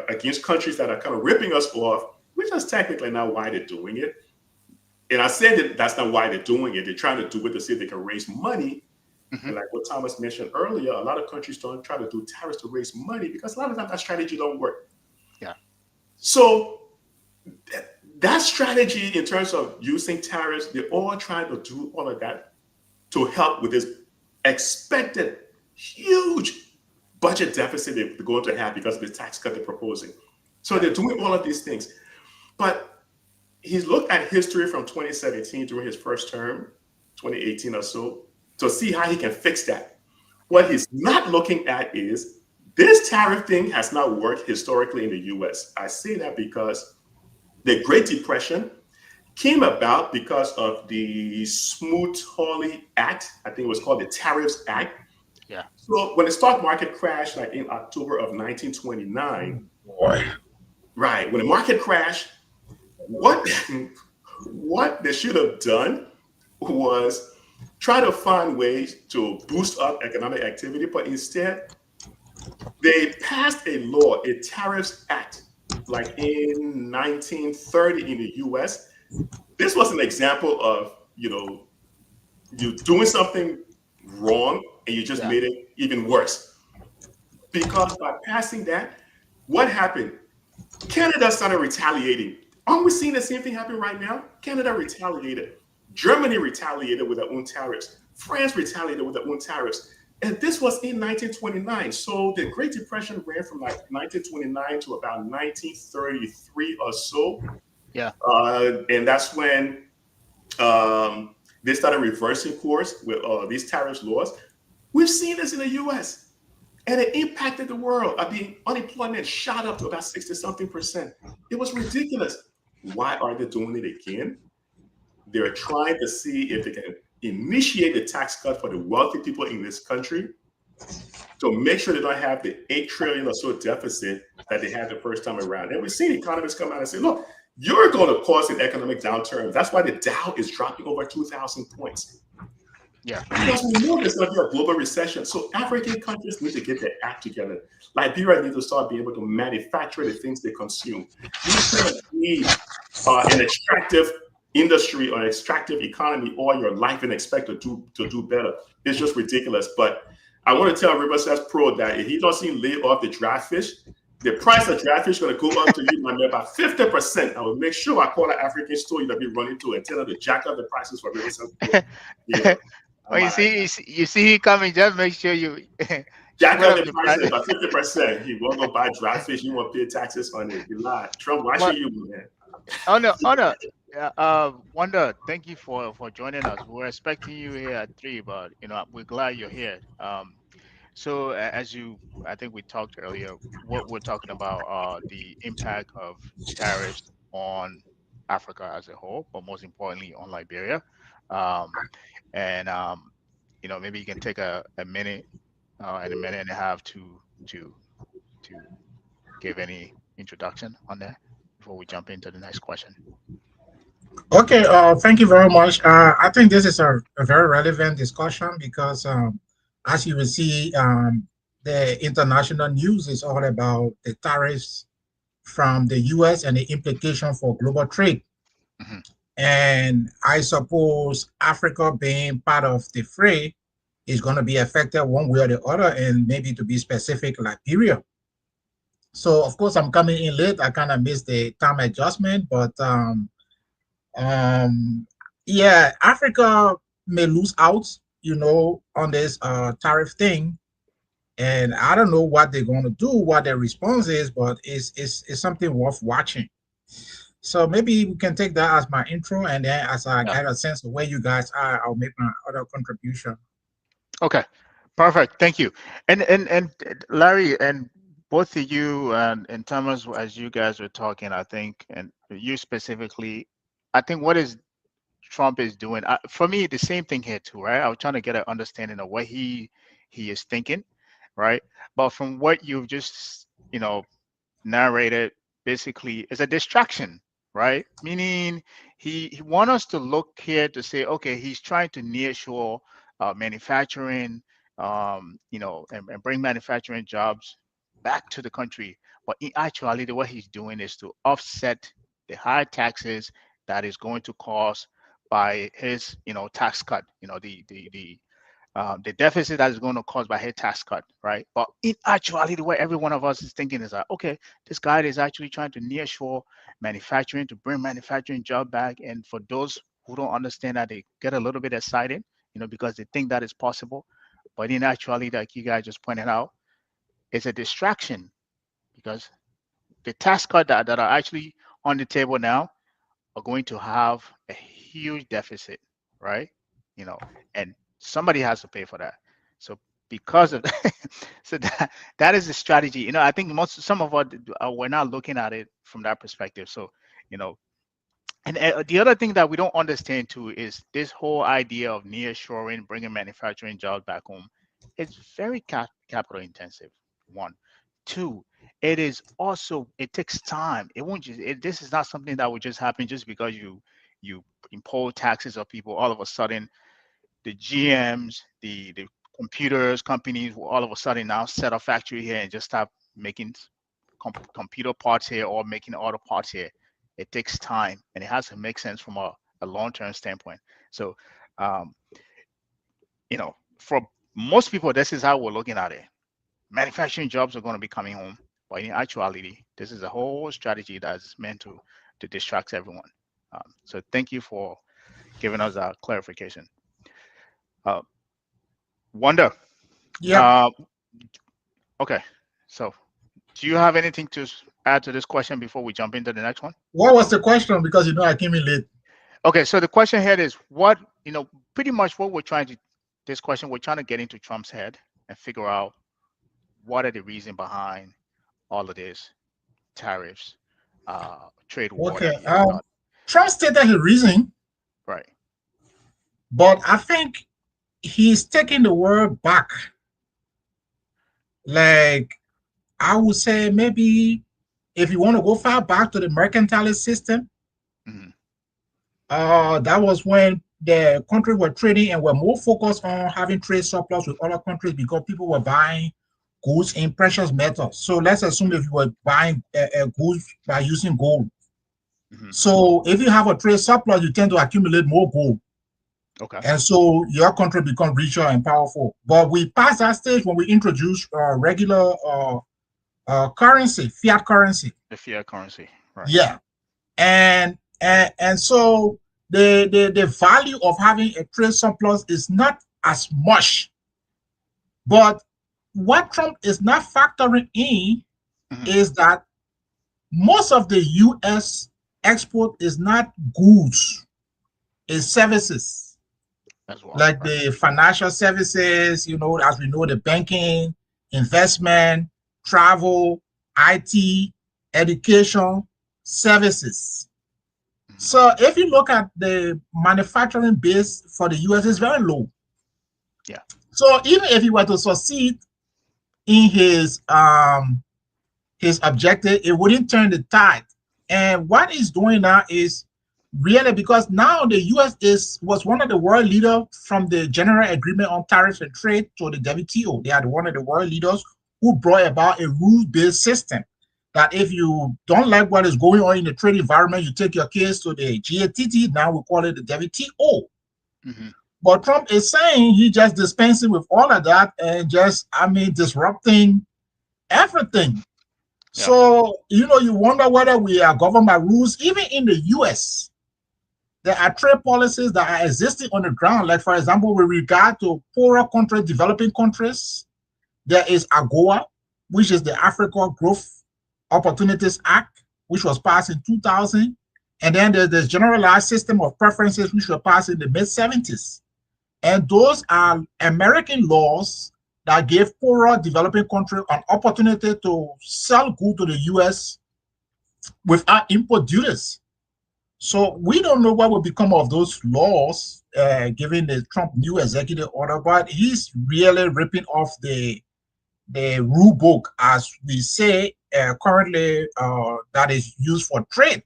against countries that are kind of ripping us off, which is technically not why they're doing it. And I said that that's not why they're doing it. They're trying to do it to see if they can raise money. Mm-hmm. And like what Thomas mentioned earlier, a lot of countries don't try to do tariffs to raise money because a lot of times that strategy don't work. Yeah. So that strategy in terms of using tariffs, they're all trying to do all of that to help with this expected huge budget deficit they're going to have because of the tax cut they're proposing. So they're doing all of these things. But he's looked at history from 2017 during his first term, 2018 or so, to see how he can fix that. What he's not looking at is this tariff thing has not worked historically in the US. I say that because the Great Depression came about because of the Smoot-Hawley Act. I think it was called the Tariffs Act. Yeah. So when the stock market crashed, like in October of 1929, right, when the market crashed, what they should have done was try to find ways to boost up economic activity, but instead they passed a law, a Tariffs Act, like in 1930 in the US. This was an example of, you doing something wrong and you just made it even worse. Because by passing that, what happened? Canada started retaliating. Aren't we seeing the same thing happen right now? Canada retaliated. Germany retaliated with their own tariffs. France retaliated with their own tariffs. And this was in 1929. So the Great Depression ran from like 1929 to about 1933 or so. Yeah. And that's when they started reversing course with these tariffs laws. We've seen this in the US. And it impacted the world. I mean, unemployment shot up to about 60-something%. It was ridiculous. Why are they doing it again? They're trying to see if they can initiate the tax cut for the wealthy people in this country to make sure they don't have the 8 trillion or so deficit that they had the first time around. And we've seen economists come out and say, look, you're going to cause an economic downturn. That's why the Dow is dropping over 2,000 points. Yeah. Because we know there's going to be a global recession. So African countries need to get their act together. Liberia needs to start being able to manufacture the things they consume. You need an extractive industry or extractive economy all your life and expect to do better. It's just ridiculous. But I want to tell Riverside Pro that if he doesn't lay off the dry fish, the price of dry fish is going to go up to you about 50%. I will make sure I call an African store you'll be running to and tell them to jack up the prices for Riverside Pro. When you see he coming, just make sure you jack put up up the the prices price. by 50%. He won't go buy dry fish. He won't pay taxes on it. You lie. Trump watching But you, man. on Wanda, thank you for joining us. We're expecting you here at 3, but we're glad you're here. So as I think we talked earlier, what we're talking about the impact of tariffs on Africa as a whole, but most importantly on Liberia. Um, and maybe you can take a minute and a minute and a half to to give any introduction on that before we jump into the next question. Okay, thank you very much. I think this is a very relevant discussion because, as you will see, the international news is all about the tariffs from the US and the implication for global trade. Hmm. And I suppose Africa being part of the fray is going to be affected one way or the other, and maybe to be specific, Liberia. So, of course, I'm coming in late. I kind of missed the time adjustment, but um, yeah, Africa may lose out, on this tariff thing, and I don't know what they're going to do, what their response is, but it's something worth watching. So maybe we can take that as my intro, and then as I Yeah. get a sense of where you guys are, I'll make my other contribution. Okay. Perfect. Thank you. And Larry and both of you and Thomas, as you guys were talking, I think, and you specifically, I think what is Trump is doing. For me, the same thing here too, right? I was trying to get an understanding of what he is thinking, right? But from what you've just narrated, basically, is a distraction, right? Meaning he want us to look here to say, okay, he's trying to nearshore manufacturing, and bring manufacturing jobs back to the country. But in actuality, what he's doing is to offset the high taxes that is going to cause by his tax cut, the deficit that is going to cause by his tax cut, right? But in actuality, the way every one of us is thinking is that, okay, this guy is actually trying to nearshore manufacturing to bring manufacturing job back. And for those who don't understand that, they get a little bit excited, because they think that is possible. But in actuality, like you guys just pointed out, it's a distraction because the tax cut that are actually on the table now are going to have a huge deficit, right? And somebody has to pay for that. So because of that, so that is the strategy. I think some of us we're not looking at it from that perspective. So, you know, and the other thing that we don't understand too is this whole idea of nearshoring, bringing manufacturing jobs back home. It's very capital intensive. One, two. It takes time. It won't just. This is not something that would just happen just because you impose taxes on people. All of a sudden, the GMs, the computers companies will all of a sudden now set a factory here and just start making computer parts here or making auto parts here. It takes time and it has to make sense from a long-term standpoint. So, um, for most people, this is how we're looking at it. Manufacturing jobs are going to be coming home, but in actuality, this is a whole strategy that's meant to distract everyone. So thank you for giving us that clarification. Wonder. Yeah. Okay. So do you have anything to add to this question before we jump into the next one? What was the question? Because I came in late. Okay, so the question here is pretty much what we're trying to get into Trump's head and figure out what are the reasons behind all of this tariffs, trade war Okay. that he has started. Trump stated his reason, Right. but I think he's taking the word back. Like, I would say maybe if you want to go far back to the mercantilist system, Mhm. that was when the countries were trading and were more focused on having trade surplus with other countries because people were buying goods in precious metals. So let's assume if you were buying goods by using gold. Mhm. So if you have a trade surplus, you tend to accumulate more gold. Okay. And so your country becomes richer and powerful. But we passed that stage when we introduced regular currency, fiat currency. The fiat currency. Right. Yeah. And so the value of having a trade surplus is not as much. But what Trump is not factoring in Mhm. is that most of the U.S. export is not goods, it's services, As well, like right? the financial services, as we know, the banking, investment, travel, IT, education, services. Mhm. So if you look at the manufacturing base for the US, it's very low. Yeah. So even if he were to succeed in his objective, it wouldn't turn the tide. And what he's doing now is really because now the US was one of the world leaders from the General Agreement on Tariffs and Trade to the WTO. They are one of the world leaders who brought about a rules-based system that if you don't like what is going on in the trade environment, you take your case to the GATT. Now we call it the WTO. Mhm. But Trump is saying he just dispensing with all of that and just, disrupting everything. Yeah. So, you wonder whether we are governed by rules. Even in the US, there are trade policies that are existing on the ground. Like, for example, with regard to poorer countries, developing countries, there is AGOA, which is the Africa Growth Opportunities Act, which was passed in 2000. And then there's the Generalized System of Preferences, which was passed in the mid-70s. And those are American laws that gave poorer developing countries an opportunity to sell goods to the US without import duties. So we don't know what will become of those laws, given the Trump new executive order, but he's really ripping off the rule book, as we say, currently, that is used for trade.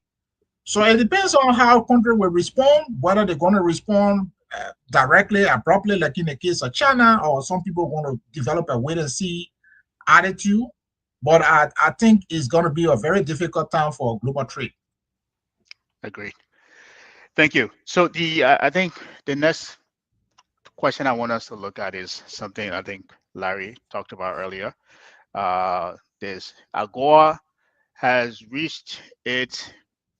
So it depends on how country will respond, whether they're going to respond directly, abruptly, like in the case of China, or some people want to develop a wait and see attitude. But I think it's going to be a very difficult time for global trade. Agreed. Thank you. So I think the next question I want us to look at is something I think Larry talked about earlier. This AGOA has reached its,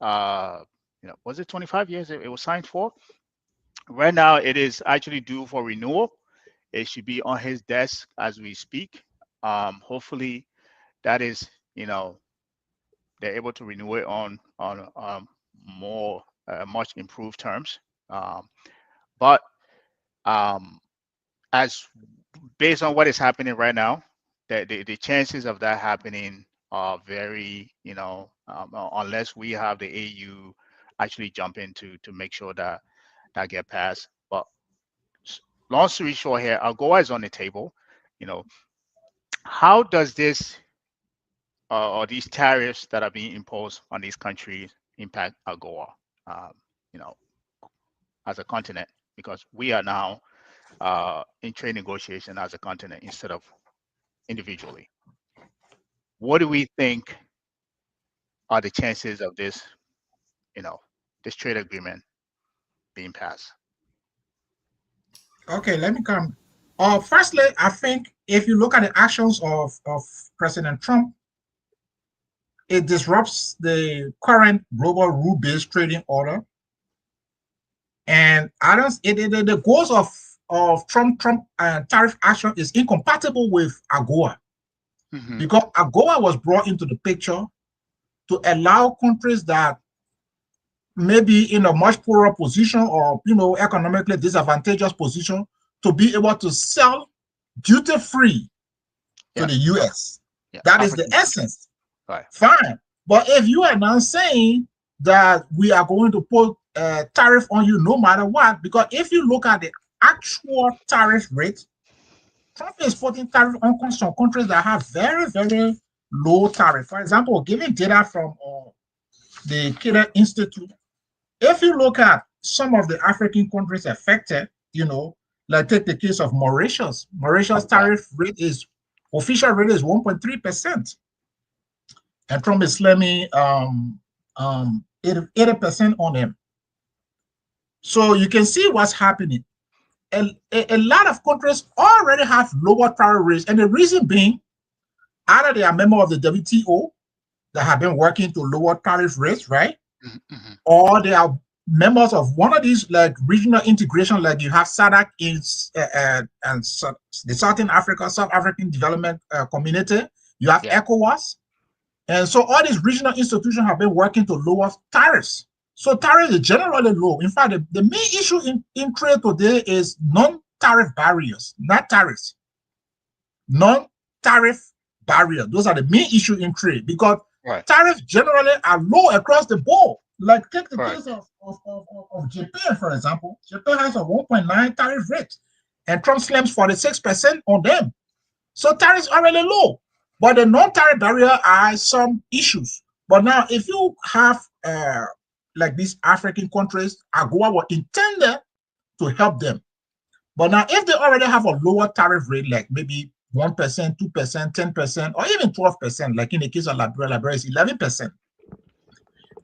was it 25 years it was signed for? Right now, it is actually due for renewal. It should be on his desk as we speak. Hopefully, that is, they're able to renew it on more much improved terms. But um, as based on what is happening right now, the chances of that happening are very, unless we have the AU actually jump in to make sure that get passed. But long story short here, AGOA is on the table. You know, how does this or these tariffs that are being imposed on these countries impact AGOA, um, you know, as a continent? Because we are now in trade negotiation as a continent instead of individually. What do we think are the chances of this, you know, this trade agreement being passed? Okay, let me come. Firstly, I think if you look at the actions of President Trump, it disrupts the current global rule-based trading order. And I don't. The goals of Trump tariff action is incompatible with AGOA, Mm-hmm. because AGOA was brought into the picture to allow countries that may be in a much poorer position, or economically disadvantageous position, to be able to sell duty free to Yeah, the US. yeah, That is the African countries. essence. Right. Fine. But if you are now saying that we are going to put a tariff on you no matter what, because if you look at the actual tariff rate, Trump is putting tariff on some countries that have very, very low tariff. For example, giving data from the Cater Institute, if you look at some of the African countries affected, like take the case of Mauritius. Mauritius Yeah. tariff rate official rate is 1.3%. And Trump is slamming 80% on him. So you can see what's happening. A lot of countries already have lower tariff rates. And the reason being, either they are member of the WTO that have been working to lower tariff rates, right? Mm-hmm. Or they are members of one of these like regional integration, like you have SADC in the Southern Africa, South African Development Community, you have Yeah. ECOWAS. And so all these regional institutions have been working to lower tariffs. So tariffs is generally low. In fact, the main issue in trade today is non-tariff barriers, not tariffs. Non-tariff barriers. Those are the main issue in trade because Right. tariffs generally are low across the board. Like take the Right. case of Japan, for example. Japan has a 1.9 tariff rate, and Trump slams 46% on them. So tariffs are really low. But the non-tariff barrier are some issues. But now, if you have like these African countries, AGOA was intended to help them. But now, if they already have a lower tariff rate, like maybe 1%, 2%, 10%, or even 12%, like in the case of Liberia, Liberia is 11%.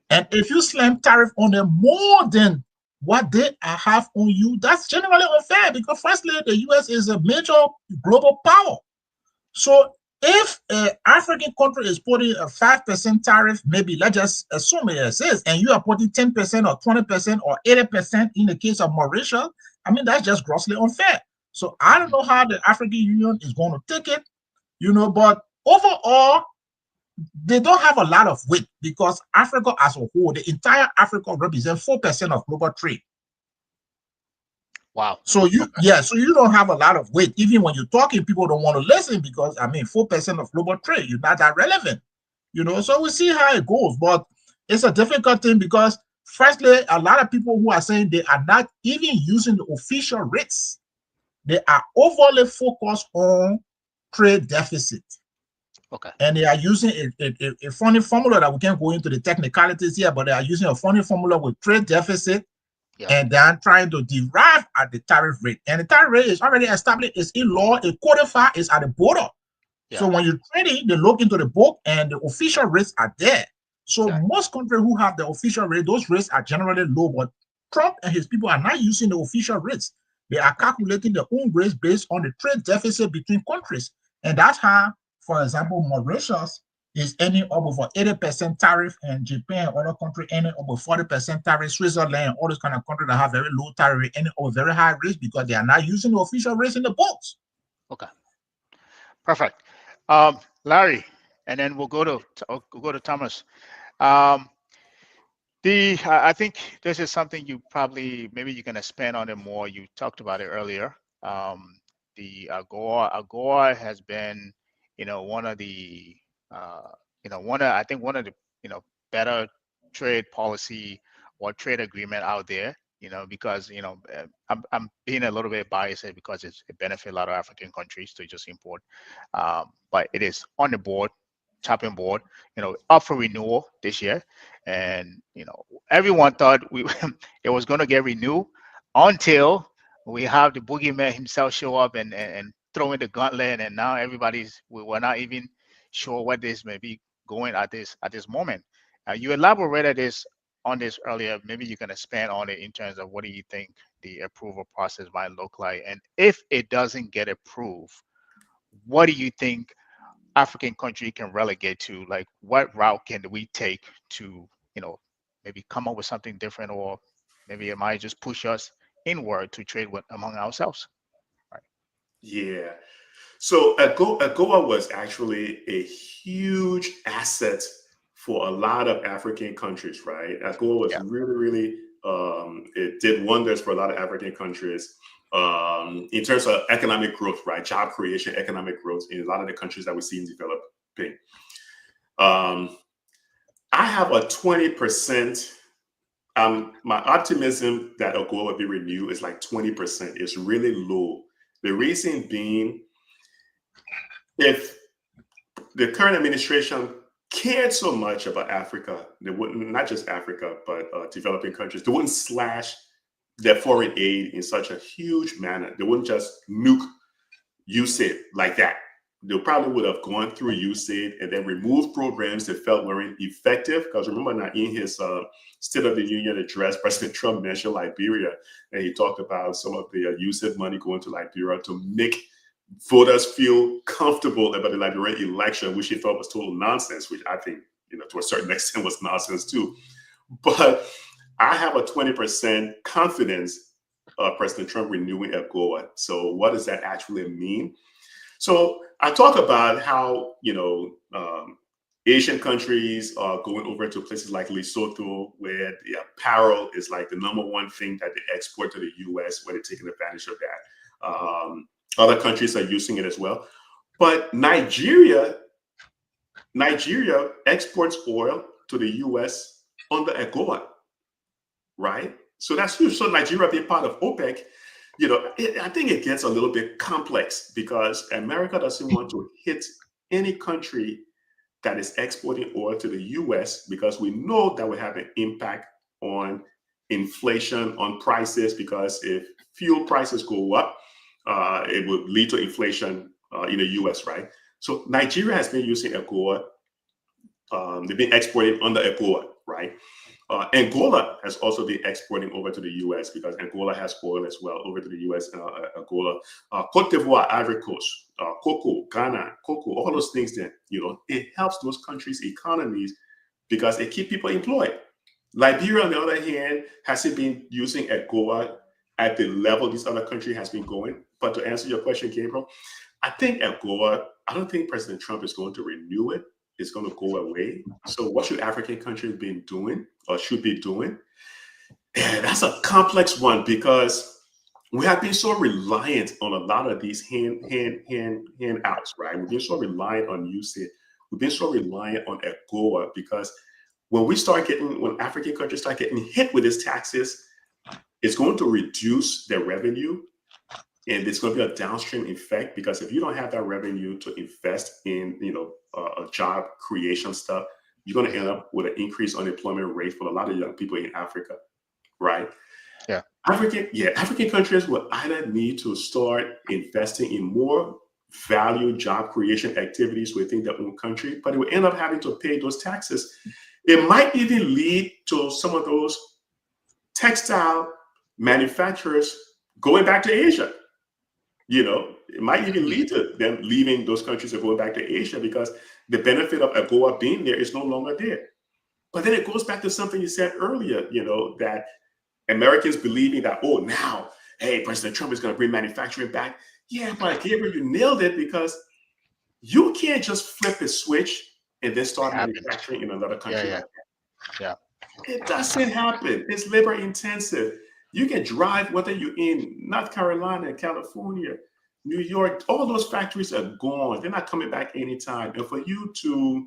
And if you slam tariff on them more than what they have on you, that's generally unfair because firstly, the US is a major global power. So if an African country is putting a 5% tariff, maybe let's just assume it is, and you are putting 10% or 20% or 80% in the case of Mauritius, I mean, that's just grossly unfair. So I don't know how the African Union is going to take it, but overall, they don't have a lot of weight because Africa as a whole, the entire Africa represents 4% of global trade. Wow. So so you don't have a lot of weight. Even when you're talking, people don't want to listen because 4% of global trade, you're not that relevant. So we see how it goes. But it's a difficult thing because firstly, a lot of people who are saying they are not even using the official rates. They are overly focused on trade deficit. Okay. And they are using a funny formula that we can't go into the technicalities here, but they are using a funny formula with trade deficit. Yeah. And then trying to derive at the tariff rate. And the tariff rate is already established, it's in law, it's codified, it's at the border. Yeah. So when you're trading, they look into the book and the official rates are there. So most countries who have the official rate, those rates are generally low, but Trump and his people are not using the official rates. They are calculating their own rates based on the trade deficit between countries. And that's how, for example, Mauritius is earning up over 80% tariff, and Japan, other countries earning over 40% tariff, Switzerland, all those kind of countries that have very low tariff, earning over very high rates because they are not using the official rates in the books. Okay, perfect. Larry, and then we'll go to Thomas. I think this is something you maybe you can expand on it more. You talked about it earlier. The AGOA has been, one of the I think one of the better trade policy or trade agreement out there, because I'm being a little bit biased because it benefits a lot of African countries to just import, but it is on the board, chopping board, up for renewal this year, and everyone thought it was going to get renewed until we have the boogeyman himself show up and throw in the gauntlet, and now we're not even sure what this may be going at this moment. You elaborated on this earlier. Maybe you can expand on it in terms of what do you think the approval process might look like, and if it doesn't get approved, what do you think African country can relegate to? Like, what route can we take to maybe come up with something different, or maybe it might just push us inward to trade among ourselves? Right. Yeah. So AGOA was actually a huge asset for a lot of African countries, right? AGOA was really, it did wonders for a lot of African countries in terms of economic growth, right? Job creation, economic growth in a lot of the countries that we see in developing. I have a 20%. My optimism that AGOA will be renewed is like 20%. It's really low. The reason being, if the current administration cared so much about Africa, they wouldn't, not just Africa, but developing countries, they wouldn't slash their foreign aid in such a huge manner. They wouldn't just nuke USAID like that. They probably would have gone through USAID and then removed programs that felt weren't effective. Because remember now, in his State of the Union address, President Trump mentioned Liberia, and he talked about some of the USAID money going to Liberia to make voters feel comfortable about the Liberian election, which he thought was total nonsense, which I think, to a certain extent was nonsense too. But I have a 20% confidence of President Trump renewing AGOA. So what does that actually mean? So I talk about how, Asian countries are going over to places like Lesotho, where the apparel is like the number one thing that they export to the US, where they're taking advantage of that. Other countries are using it as well. But Nigeria exports oil to the US under AGOA, right? So that's huge. So Nigeria being part of OPEC, I think it gets a little bit complex because America doesn't want to hit any country that is exporting oil to the US because we know that will have an impact on inflation, on prices, because if fuel prices go up, it would lead to inflation in the US, right? So Nigeria has been using AGOA. They've been exporting under AGOA, right? Angola has also been exporting over to the US because Angola has oil as well over to the US, Angola. Cote d'Ivoire, Ivory Coast, cocoa, Ghana, cocoa, all those things that, it helps those countries' economies because they keep people employed. Liberia, on the other hand, hasn't been using AGOA at the level this other country has been going. But to answer your question, Gabriel, I think AGOA, I don't think President Trump is going to renew it. It's going to go away. So what should African countries be doing or should be doing? And that's a complex one because we have been so reliant on a lot of these handouts, right? We've been so reliant on USAID. We've been so reliant on AGOA because when African countries start getting hit with these taxes, it's going to reduce their revenue. And it's going to be a downstream effect because if you don't have that revenue to invest in, job creation stuff, you're going to end up with an increased unemployment rate for a lot of young people in Africa, right? Yeah. African countries will either need to start investing in more value job creation activities within their own country, but it will end up having to pay those taxes. It might even lead to some of those textile manufacturers going back to Asia. It might even lead to them leaving those countries and going back to Asia because the benefit of AGOA being there is no longer there. But then it goes back to something you said earlier, that Americans believing that, now, hey, President Trump is going to bring manufacturing back. Yeah, but Gabriel, you nailed it because you can't just flip a switch and then start manufacturing in another country. Yeah. It doesn't happen. It's labor intensive. You can drive, whether you're in North Carolina, California, New York, all those factories are gone. They're not coming back anytime. And for you to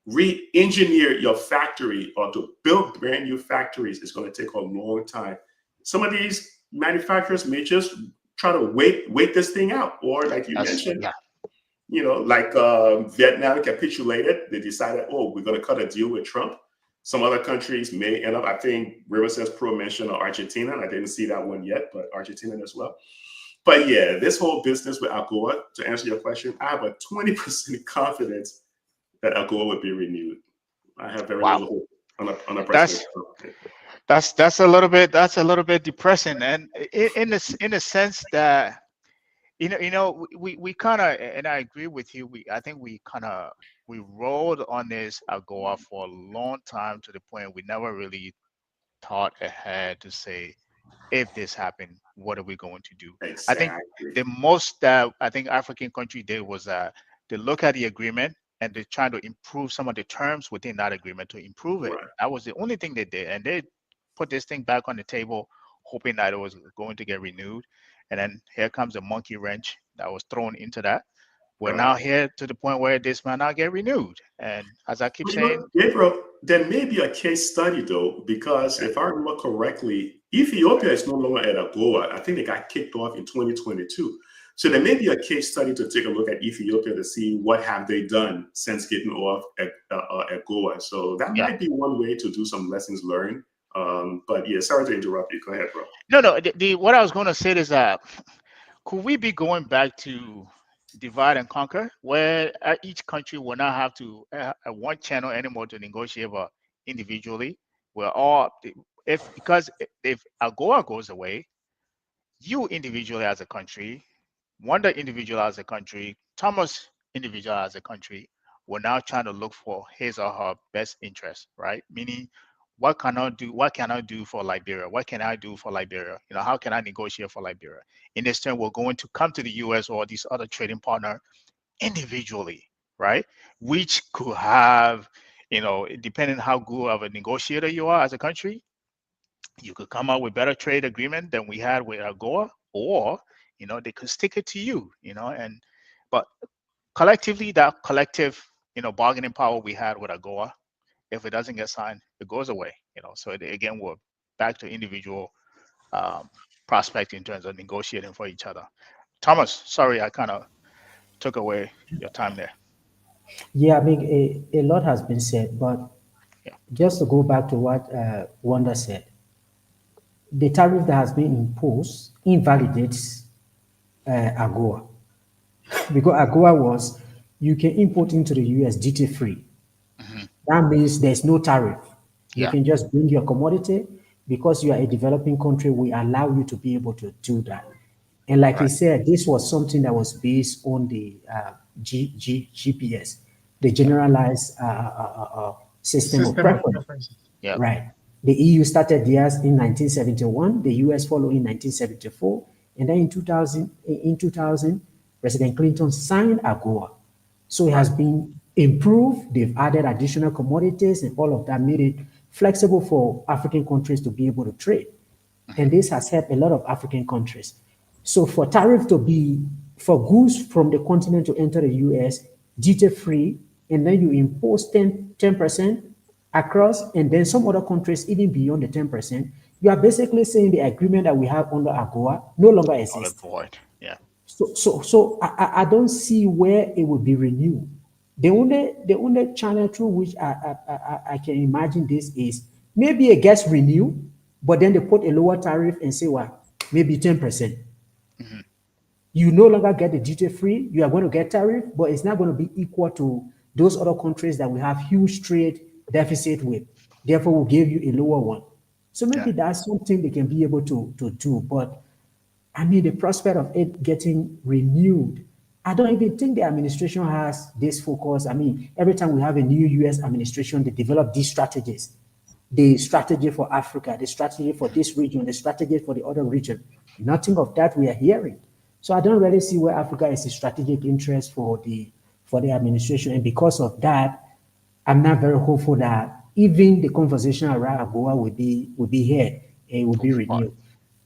re-engineer your factory or to build brand new factories, it's going to take a long time. Some of these manufacturers may just try to wait this thing out. Or like you mentioned, like Vietnam capitulated. They decided, we're going to cut a deal with Trump. Some other countries may end up, I think River says Pro mentioned Argentina. I didn't see that one yet, but Argentina as well. But yeah, this whole business with AGOA, to answer your question, I have a 20% confidence that AGOA would be renewed. I have very little hope on a president. That's a little bit depressing, and in the sense that we kind of, and I agree with you. I think we rolled on this AGOA for a long time to the point we never really thought ahead to say, if this happened, what are we going to do? Exactly. I think the most that I think African country did was they look at the agreement and they're trying to improve some of the terms within that agreement to improve it. Right. That was the only thing they did, and they put this thing back on the table, hoping that it was going to get renewed. And then here comes a monkey wrench that was thrown into that. We're now here to the point where this might not get renewed. And as I keep saying, Gabriel, there may be a case study though, because if I remember correctly, Ethiopia is no longer at AGOA. I think they got kicked off in 2022. So there may be a case study to take a look at Ethiopia to see what have they done since getting off at AGOA. So that might be one way to do some lessons learned. But yeah, sorry to interrupt you. Go ahead, bro. No. What I was going to say is that could we be going back to divide and conquer, where each country will not have to one channel anymore to negotiate individually? We're all because if AGOA goes away, you individually as a country, Wanda individual as a country, Thomas individual as a country, we're now trying to look for his or her best interest, right? Meaning what can I do? What can I do for Liberia? What can I do for Liberia? How can I negotiate for Liberia? In this turn, we're going to come to the U.S. or these other trading partner individually, right? Which could have, depending how good of a negotiator you are as a country, you could come out with better trade agreement than we had with AGOA, or they could stick it to you, and but collectively, that collective, bargaining power we had with AGOA, if it doesn't get signed, it goes away. So again, we're back to individual um, prospect in terms of negotiating for each other. Thomas, sorry, I kind of took away your time there. Yeah, I mean, a lot has been said, but Yeah, just to go back to what Wanda said, the tariff that has been imposed invalidates AGOA, because AGOA was you can import into the US duty free. hmm, That means there's no tariff. You yeah, can just bring your commodity because you are a developing country. We allow you to be able to do that. And like he right. said, this was something that was based on the GPS, the Yeah, generalized system of System of preference. preferences. yeah, Right. The EU started theirs in 1971, the US followed in 1974, and then in 2000, President Clinton signed AGOA. So it right. has been improved. They've added additional commodities, and all of that made it flexible for African countries to be able to trade. Hmm, And this has helped a lot of African countries. So for tariff to be for goods from the continent to enter the US duty free, and then you impose 10% across, and then some other countries even beyond the 10%, you are basically saying the agreement that we have under AGOA no longer all exists. avoid. Yeah, So I don't see where it would be renewed. The only channel through which I can imagine this is maybe it gets renewed, but then they put a lower tariff and say, well, maybe 10%. hmm, You no longer get the duty free, you are going to get tariff, but it's not going to be equal to those other countries that we have huge trade deficit with. Therefore, we'll give you a lower one. So yeah, maybe that's something they can be able to do. But I mean, the prospect of it getting renewed, I don't even think the administration has this focus. I mean, every time we have a new US administration, they develop these strategies, the strategy for Africa, the strategy for this region, the strategy for the other region. Nothing of that we are hearing. So I don't really see where Africa is a strategic interest for the administration. And because of that, I'm not very hopeful that even the conversation around AGOA will be here and will be move on. renewed.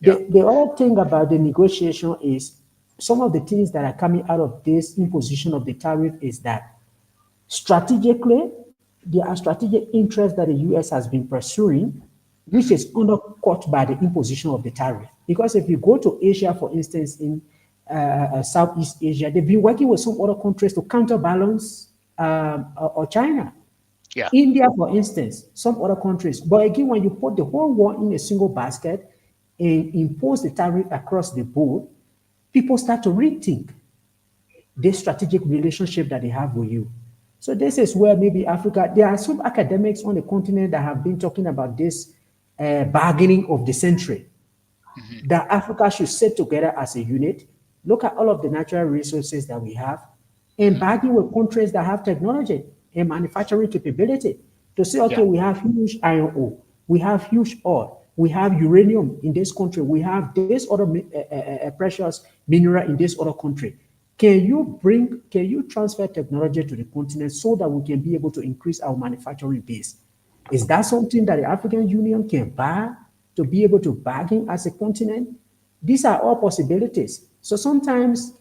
Yeah, The other thing about the negotiation is some of the things that are coming out of this imposition of the tariff is that strategically, there are strategic interests that the US has been pursuing, which hmm, is undercut by the imposition of the tariff. Because if you go to Asia, for instance, in Southeast Asia, they've been working with some other countries to counterbalance or China. yeah, India, for instance, some other countries. But again, when you put the whole world in a single basket and impose the tariff across the board, people start to rethink this strategic relationship that they have with you. So this is where maybe Africa, there are some academics on the continent that have been talking about this bargaining of the century, hmm, that Africa should sit together as a unit, look at all of the natural resources that we have, and hmm, bargain with countries that have technology and manufacturing capability to say, okay, yeah, we have huge iron ore, we have huge oil, we have uranium in this country, we have this other precious mineral in this other country. Can you transfer technology to the continent so that we can be able to increase our manufacturing base? Is that something that the African Union can buy to be able to bargain as a continent? These are all possibilities. So sometimes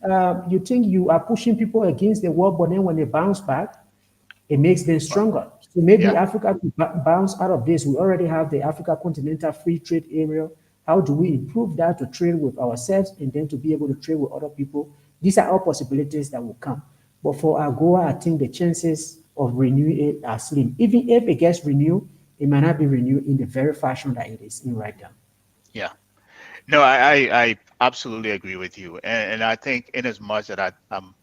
you think you are pushing people against the wall, but then when they bounce back, it makes them right. stronger. So maybe Yeah, Africa could bounce out of this. We already have the Africa Continental Free Trade Area. How do we improve that to trade with ourselves and then to be able to trade with other people? These are all possibilities that will come. But for AGOA, I think the chances of renewing it are slim. Even if it gets renewed, it might not be renewed in the very fashion that it is in right now. yeah. No, I absolutely agree with you, and I think in as much that I'm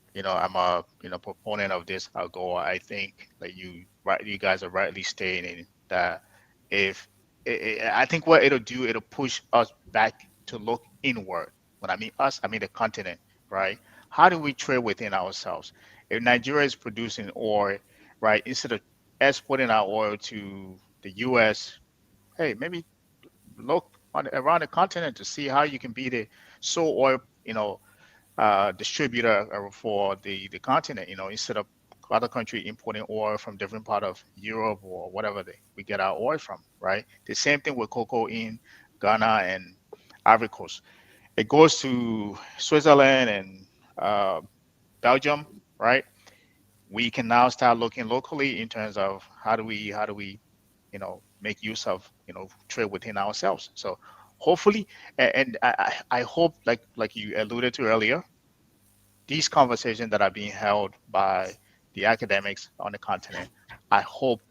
a proponent of this AGOA, I think like you guys are rightly stating that if I think what it'll do, it'll push us back to look inward. When I mean us, I mean the continent, right? How do we trade within ourselves? If Nigeria is producing oil, right, instead of exporting our oil to the U.S. hey, maybe look around the continent to see how you can be the sole oil, distributor for the continent. Instead of other country importing oil from different part of Europe or whatever we get our oil from, right? The same thing with cocoa in Ghana and Ivory Coast. It goes to Switzerland and uh, Belgium, right? We can now start looking locally in terms of how do we make use of trade within ourselves. So hopefully, and I hope, like you alluded to earlier, these conversations that are being held by the academics on the continent, I hope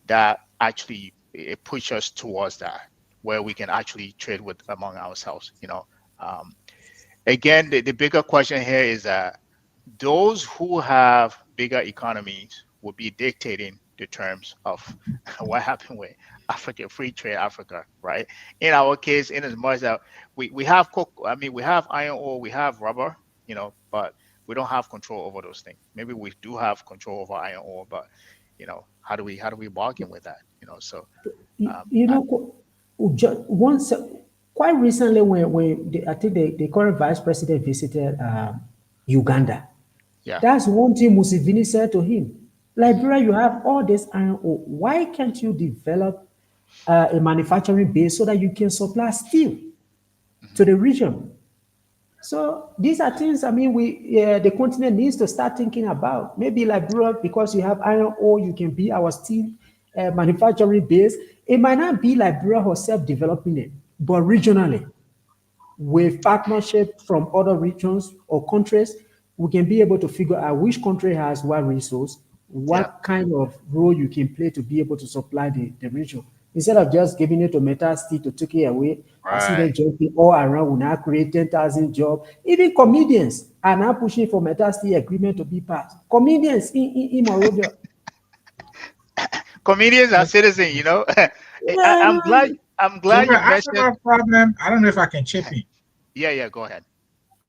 that actually it pushes us towards that, where we can actually trade with among ourselves. Um, Again, the bigger question here is that those who have bigger economies will be dictating the terms of what happened with Africa, free trade Africa, right? In our case, in as much that we have we have iron ore, we have rubber, but we don't have control over those things. Maybe we do have control over iron ore, but how do we bargain with that? So You know, once, quite recently, when I think the current vice president visited Uganda, yeah, that's one thing Museveni said to him. Liberia, you have all this iron ore. Why can't you develop a manufacturing base so that you can supply steel hmm to the region? So these are things, I mean, the continent needs to start thinking about. Maybe Liberia, because you have iron ore, you can be our steel manufacturing base. It might not be Liberia herself developing it, but regionally, with partnership from other regions or countries, we can be able to figure out which country has what resource, yeah, what kind of role you can play to be able to supply the region. Instead of just giving it to Metal Steel to take it away, I see them right. jumping all around. We now create 10,000 jobs. Even comedians are now pushing for Metal Steel agreement to be passed. Comedians in Monrovia. Comedians are citizens, I'm glad. Man, I'm So glad the you mentioned. Africa problem, I don't know if I can chip in. Yeah, yeah. Go ahead.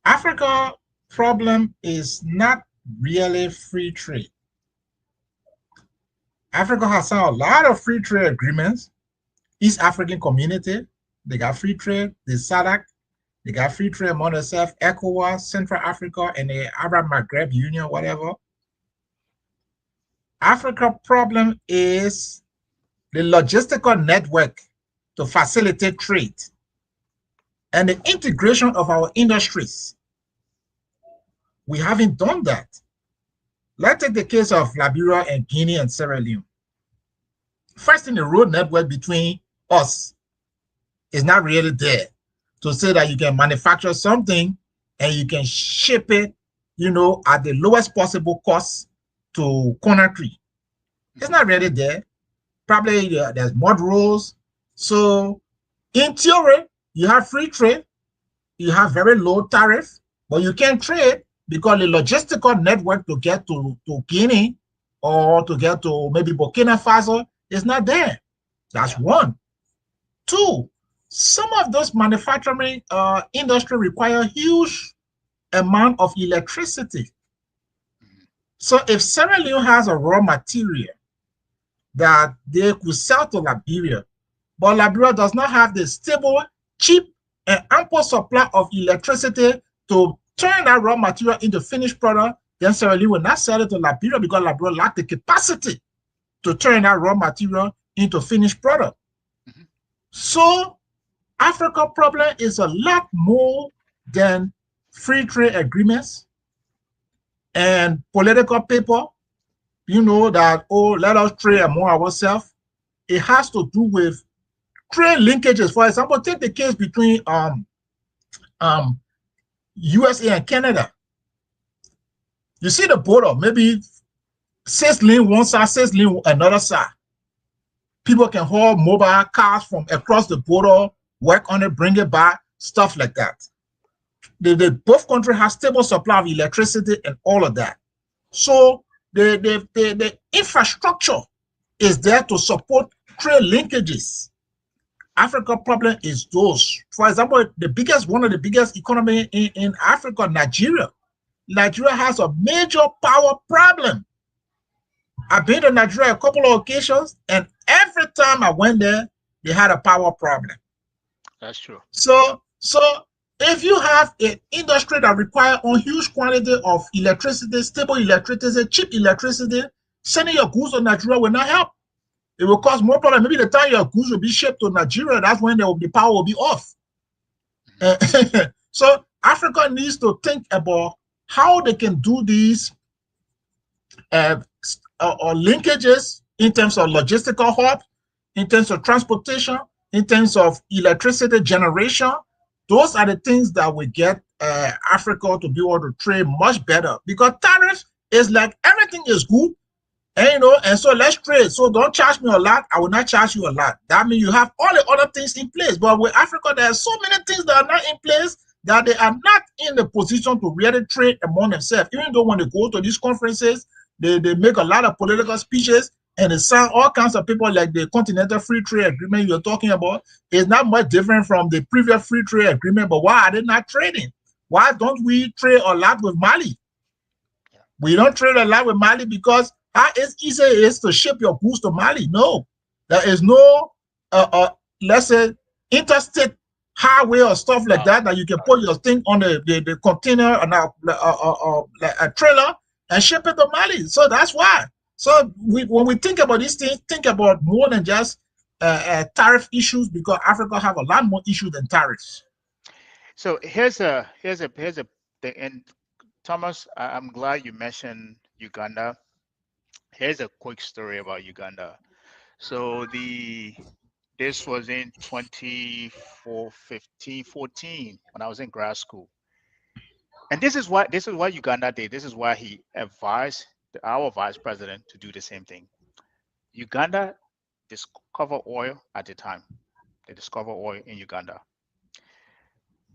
Africa problem is not really free trade. Africa has signed a lot of free trade agreements. East African Community, they got free trade. The SADC, they got free trade among themselves. ECOWAS, Central Africa, and the Arab Maghreb Union, whatever. Africa problem is the logistical network to facilitate trade and the integration of our industries. We haven't done that. Let's take the case of Liberia and Guinea and Sierra Leone. First in the road network between us is not really there to say that you can manufacture something and you can ship it, at the lowest possible cost to Conakry. It's not really there. Probably there's mud rolls. So in theory, you have free trade, you have very low tariff, but you can't trade because the logistical network to get to Guinea or to get to maybe Burkina Faso is not there. That's one. Two, some of those manufacturing industry require huge amount of electricity. So if Sierra Leone has a raw material that they could sell to Liberia, but Liberia does not have the stable, cheap, and ample supply of electricity to turn that raw material into finished product, then Sierra Leone will not sell it to Liberia because Liberia lacks the capacity to turn that raw material into finished product. Mhm. So Africa problem is a lot more than free trade agreements and political paper, that, let us trade among ourselves. It has to do with trade linkages. For example, take the case between USA and Canada. You see the border, maybe 6 lane one side, 6 lane another side. People can haul mobile cars from across the border, work on it, bring it back, stuff like that. Both countries have stable supply of electricity and all of that. So the infrastructure is there to support trade linkages. Africa problem is those. For example, one of the biggest economy in Africa, Nigeria. Nigeria has a major power problem. I've been to Nigeria a couple of occasions, and every time I went there, they had a power problem. That's true. So if you have an industry that requires a huge quantity of electricity, stable electricity, cheap electricity, sending your goods to Nigeria will not help. It will cause more problem. Maybe the time your goods will be shipped to Nigeria, that's when the power will be off. So Africa needs to think about how they can do these linkages in terms of logistical hub, in terms of transportation, in terms of electricity generation. Those are the things that will get Africa to be able to trade much better, because tariff is like everything is good, and and so let's trade. So don't charge me a lot, I will not charge you a lot. That means you have all the other things in place. But with Africa, there are so many things that are not in place that they are not in the position to really trade among themselves. Even though when they go to these conferences, they make a lot of political speeches and they sign all kinds of people, like the Continental Free Trade Agreement you're talking about is not much different from the previous free trade agreement. But why are they not trading? Why don't we trade a lot with Mali? We don't trade a lot with Mali because how easy it is to ship your goods to Mali. No, there is no, let's say, interstate highway or stuff like that you can put your thing on the container and a trailer and ship it to Mali. So that's why. So when we think about these things, think about more than just tariff issues, because Africa have a lot more issues than tariffs. So here's a thing, and Thomas, I'm glad you mentioned Uganda. Here's a quick story about Uganda. So this was in 2014 when I was in grad school. And this is what Uganda did. This is why he advised our vice president to do the same thing. Uganda discovered oil at the time. They discovered oil in Uganda.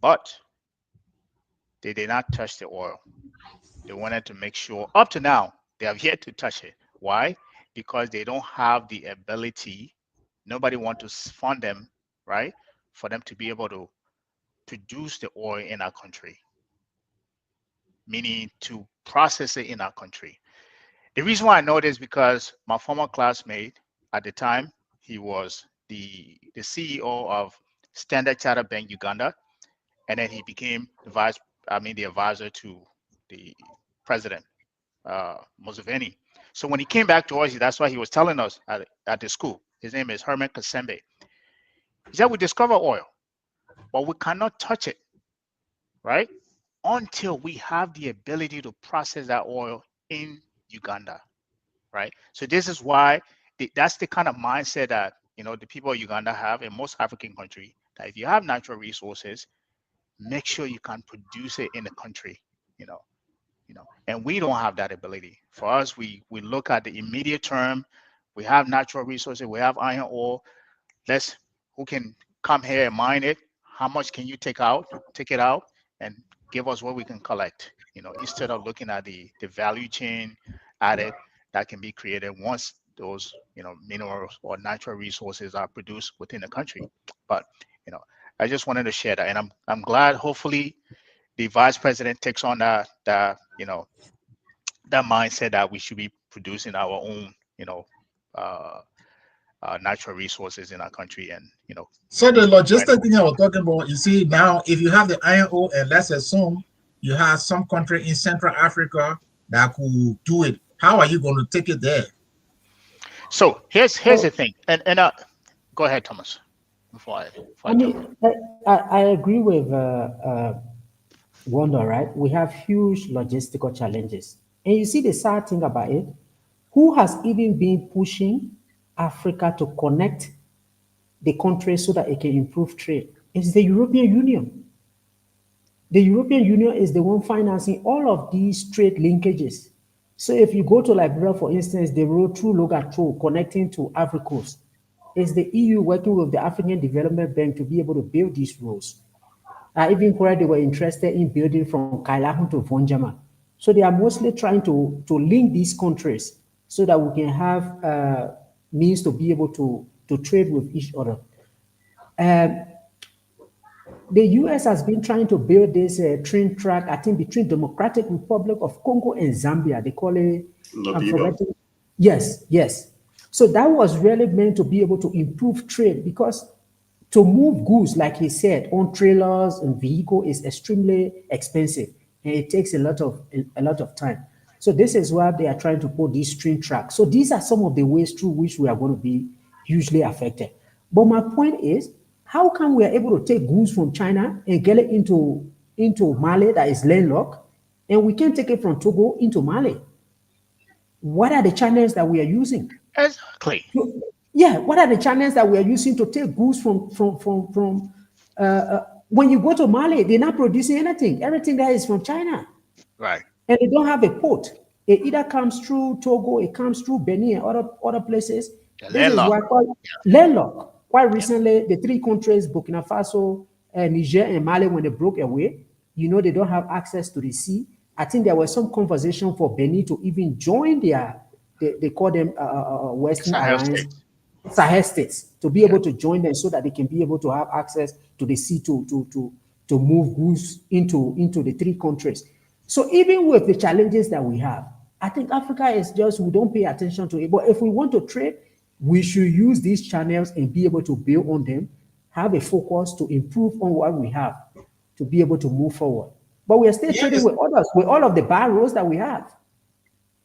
But they did not touch the oil. They wanted to make sure, up to now, they have yet to touch it. Why? Because they don't have the ability, nobody wants to fund them, right? For them to be able to produce the oil in our country, meaning to process it in our country. The reason why I know this is because my former classmate at the time, he was the CEO of Standard Chartered Bank Uganda, and then he became the advisor to the president, Museveni. So when he came back to us, that's why he was telling us at the school. His name is Herman Kasembe. He said, we discover oil, but we cannot touch it, right? Until we have the ability to process that oil in Uganda, right? So this is why that's the kind of mindset that the people of Uganda have in most African countries. That if you have natural resources, make sure you can produce it in the country, and we don't have that ability. For us, we look at the immediate term. We have natural resources. We have iron ore. Who can come here and mine it? How much can you take it out and give us what we can collect, instead of looking at the value chain added that can be created once those, minerals or natural resources are produced within the country. But, I just wanted to share that. And I'm glad, hopefully, the vice president takes on that mindset that we should be producing our own, natural resources in our country, and So the logistic thing I was talking about, you see, now if you have the iron ore, and let's assume you have some country in Central Africa that could do it, how are you going to take it there? So here's the thing, and go ahead, Thomas. I agree with Wanda, right? We have huge logistical challenges. And you see the sad thing about it, who has even been pushing Africa to connect the countries so that it can improve trade? It's the European Union. The European Union is the one financing all of these trade linkages. So if you go to Liberia, for instance, the road through Logatro connecting to Ivory Coast, it's the EU working with the African Development Bank to be able to build these roads. I even heard they were interested in building from Kailahun to Vonjama. So they are mostly trying to link these countries so that we can have means to be able to trade with each other. The US has been trying to build this train track, I think, between Democratic Republic of Congo and Zambia. They call it... Lobito. Yes. So that was really meant to be able to improve trade, because to move goods, like he said, on trailers and vehicle is extremely expensive, and it takes a lot of time. So this is why they are trying to put these train tracks. So these are some of the ways through which we are going to be hugely affected. But my point is, how come we are able to take goods from China and get it into Mali that is landlocked, and we can't take it from Togo into Mali? What are the channels that we are using? Exactly. Yeah, what are the channels that we are using to take goods from when you go to Mali, they're not producing anything. Everything there is from China, Right. and they don't have a port. It either comes through Togo, it comes through Benin, and other places. The This is landlocked. why quite landlocked. Quite Yeah. recently, the three countries, Burkina Faso, Niger, and Mali, when they broke away, they don't have access to the sea. I think there was some conversation for Benin to even join they call them Western Sahel Alliance, states. Sahel states, to be Yeah. able to join them so that they can be able to have access to the sea to move goods into the three countries. So even with the challenges that we have, I think Africa is just, we don't pay attention to it. But if we want to trade, we should use these channels and be able to build on them, have a focus to improve on what we have to be able to move forward. But we are still trading Yes, with others, with all of the bad roads that we have.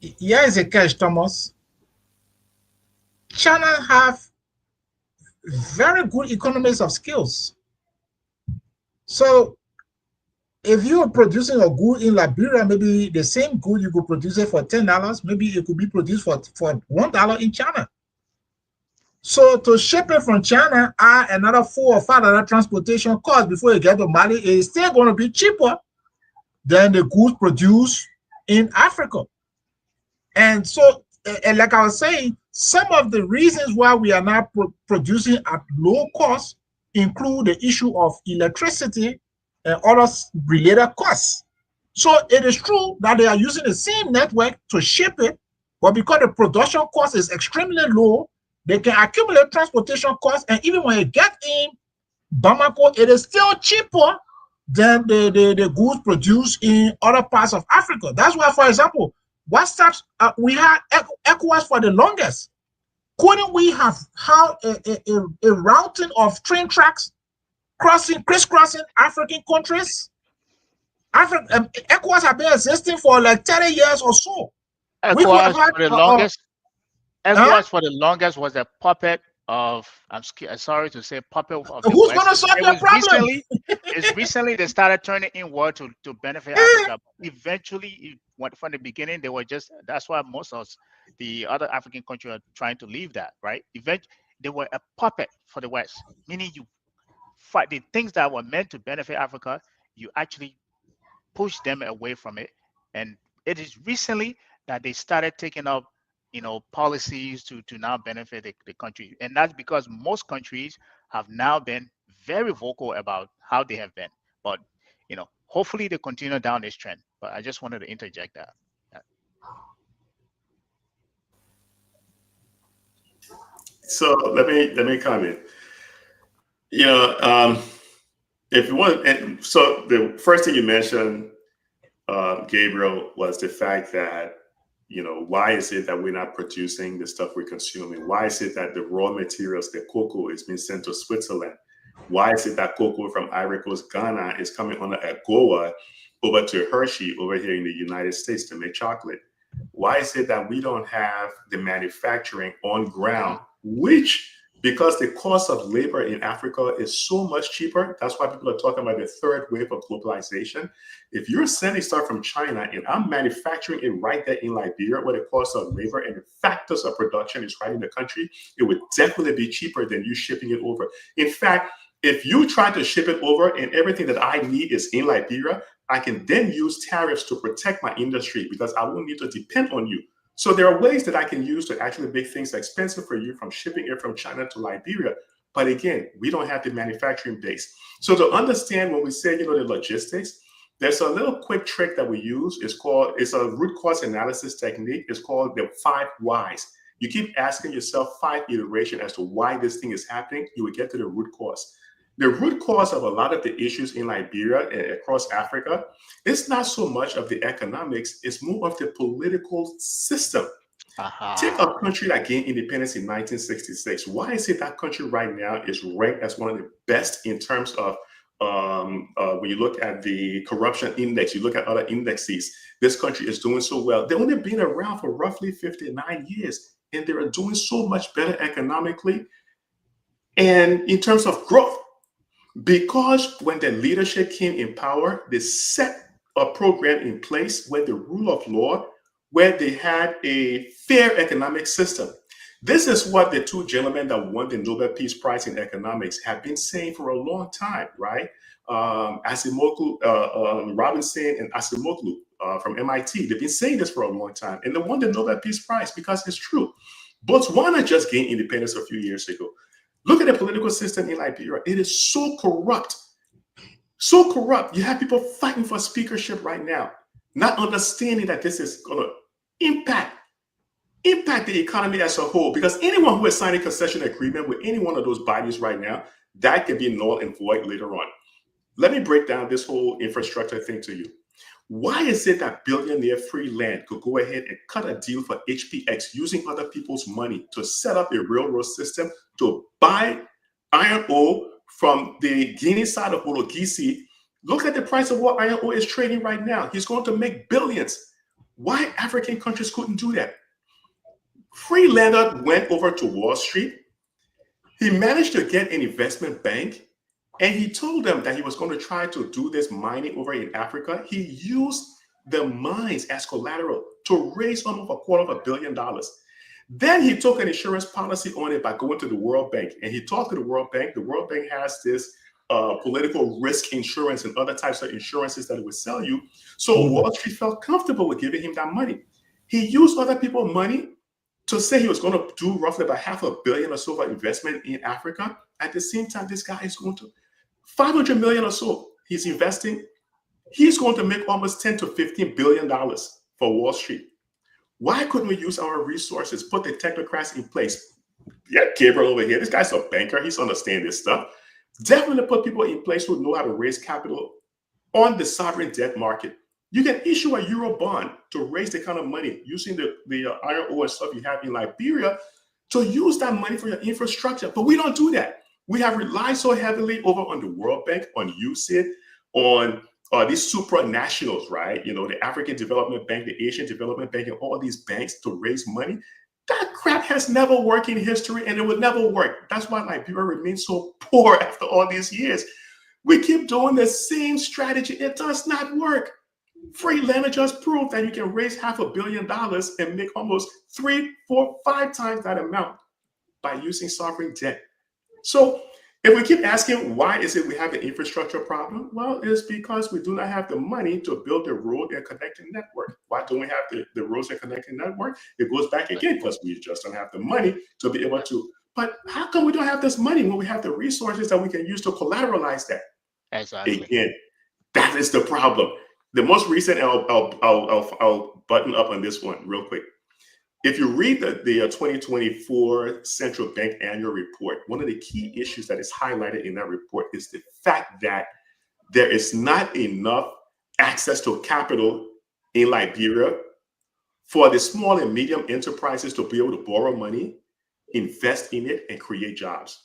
here is a catch, Thomas. China have very good economies of skills. So if you are producing a good in Liberia, maybe the same good you could produce it for $10, maybe it could be produced for $1 in China. So to ship it from China, another $4 or $5 transportation cost before you get to Mali is still going to be cheaper than the goods produced in Africa. And so, and like I was saying, some of the reasons why we are not producing at low cost include the issue of electricity and other related costs. So it is true that they are using the same network to ship it, but because the production cost is extremely low, they can accumulate transportation costs, and even when you get in Bamako, it is still cheaper than the goods produced in other parts of Africa. That's why, for example, we had ECOWAS for the longest. Couldn't we have had a routing of train tracks crisscrossing African countries? ECOWAS have been existing for like 30 years or so. We could have ECOWAS had for the longest. huh? ECOWAS for the longest was a puppet of, sorry to say, puppet of the Who's gonna West. solve It their was problem? recently they started turning inward to benefit Africa. Eventually, from the beginning, they were just, that's why most of the other African countries are trying to leave that, right? They were a puppet for the West, meaning you fight the things that were meant to benefit Africa, you actually push them away from it. And it is recently that they started taking up, policies to now benefit the country. And that's because most countries have now been very vocal about how they have been. But, hopefully they continue down this trend. But I just wanted to interject that. So let me comment. You know, if you want, and so the first thing you mentioned, Gabriel, was the fact that, why is it that we're not producing the stuff we're consuming? Why is it that the raw materials, the cocoa, is being sent to Switzerland? Why is it that cocoa from Ivory Coast, Ghana, is coming on a Goa over to Hershey over here in the United States to make chocolate? Why is it that we don't have the manufacturing on ground, which, because the cost of labor in Africa is so much cheaper, that's why people are talking about the third wave of globalization. If you're sending stuff from China and I'm manufacturing it right there in Liberia, where the cost of labor and the factors of production is right in the country, it would definitely be cheaper than you shipping it over. In fact, if you try to ship it over and everything that I need is in Liberia, I can then use tariffs to protect my industry because I won't need to depend on you. So there are ways that I can use to actually make things expensive for you from shipping it from China to Liberia. But again, we don't have the manufacturing base. So to understand when we say, the logistics, there's a little quick trick that we use. It's a root cause analysis technique. It's called the 5 whys. You keep asking yourself 5 iterations as to why this thing is happening, you will get to the root cause. The root cause of a lot of the issues in Liberia and across Africa is not so much of the economics, it's more of the political system. Take Aha. a country that gained independence in 1966. Why is it that country right now is ranked as one of the best in terms of when you look at the corruption index, you look at other indexes, this country is doing so well. They've only been around for roughly 59 years, and they're doing so much better economically and in terms of growth. Because when the leadership came in power, they set a program in place where the rule of law, where they had a fair economic system. This is what the two gentlemen that won the Nobel Peace Prize in economics have been saying for a long time, right? Asimoglu, Robinson and Asimoglu from MIT, they've been saying this for a long time, and they won the Nobel Peace Prize because it's true. Botswana just gained independence a few years ago. Look at the political system in Liberia. It is so corrupt. So corrupt. You have people fighting for speakership right now, not understanding that this is going to impact the economy as a whole. Because anyone who has signed a concession agreement with any one of those bodies right now, that can be null and void later on. Let me break down this whole infrastructure thing to you. Why is it that billionaire Freeland could go ahead and cut a deal for HPX using other people's money to set up a railroad system to buy iron ore from the Guinea side of Bologisi? Look at the price of what iron ore is trading right now. He's going to make billions. Why African countries couldn't do that? Freelander went over to Wall Street. He managed to get an investment bank, and he told them that he was going to try to do this mining over in Africa. He used the mines as collateral to raise almost $250 million. Then he took an insurance policy on it by going to the World Bank, and he talked to the World Bank. The World Bank has this political risk insurance and other types of insurances that it would sell you. So Wall Street felt comfortable with giving him that money. He used other people's money to say he was going to do roughly about $500 million or so of investment in Africa. At the same time, this guy is going to 500 million or so he's investing. He's going to make almost 10 to 15 billion dollars for Wall Street. Why couldn't we use our resources, put the technocrats in place? Yeah, Gabriel over here, this guy's a banker. He's understand this stuff. Definitely put people in place who know how to raise capital on the sovereign debt market. You can issue a euro bond to raise the kind of money using the iron ore and stuff you have in Liberia to use that money for your infrastructure. But we don't do that. We have relied so heavily over on the World Bank, on USAID, on these supranationals, right? You know, the African Development Bank, the Asian Development Bank, and all these banks to raise money. That crap has never worked in history, and it will never work. That's why Liberia remains so poor after all these years. We keep doing the same strategy. It does not work. Freelander just proved that you can raise $500 million and make almost 3, 4, 5 times that amount by using sovereign debt. So if we keep asking why is it we have an infrastructure problem, well, it's because we do not have the money to build the road and connecting network. Why don't we have the roads and connecting network? It goes back again because we just don't have the money to be able to. But how come we don't have this money when we have the resources that we can use to collateralize that? Exactly. Again, that is the problem. The most recent, I'll button up on this one real quick. If you read the 2024 Central Bank Annual Report, one of the key issues that is highlighted in that report is the fact that there is not enough access to capital in Liberia for the small and medium enterprises to be able to borrow money, invest in it, and create jobs.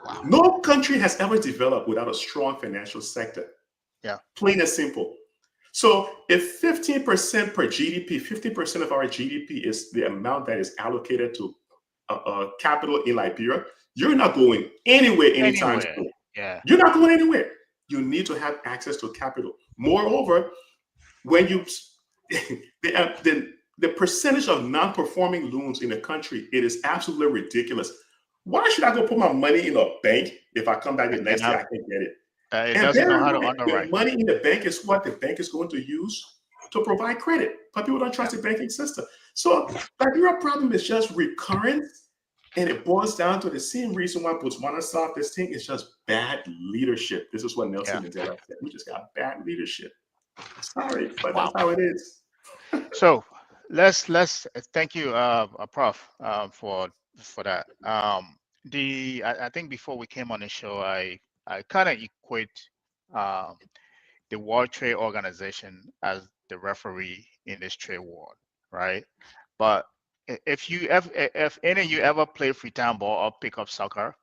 Wow. No country has ever developed without a strong financial sector. Yeah. Plain and simple. So if 15% per GDP, 50% of our GDP is the amount that is allocated to capital in Liberia, you're not going anywhere anytime Anywhere. soon. Yeah. You're not going anywhere. You need to have access to capital. Moreover, when you the percentage of non-performing loans in the country, it is absolutely ridiculous. Why should I go put my money in a bank if I come back the next day I can get it? It And doesn't know bear how in to mind, the underwrite. money in the bank is what the bank is going to use to provide credit. But people don't trust the banking system. So the real problem is just recurrent, and it boils down to the same reason why Botswana solved this thing is just bad leadership. This is what Nelson Mandela said. We just got bad leadership. Sorry, but Wow. that's how it is. So let's thank you, Prof, for that. I think before we came on the show, I kind of equate um, the World Trade Organization as the referee in this trade war, right? But if any of you ever play freetown ball or pick up soccer,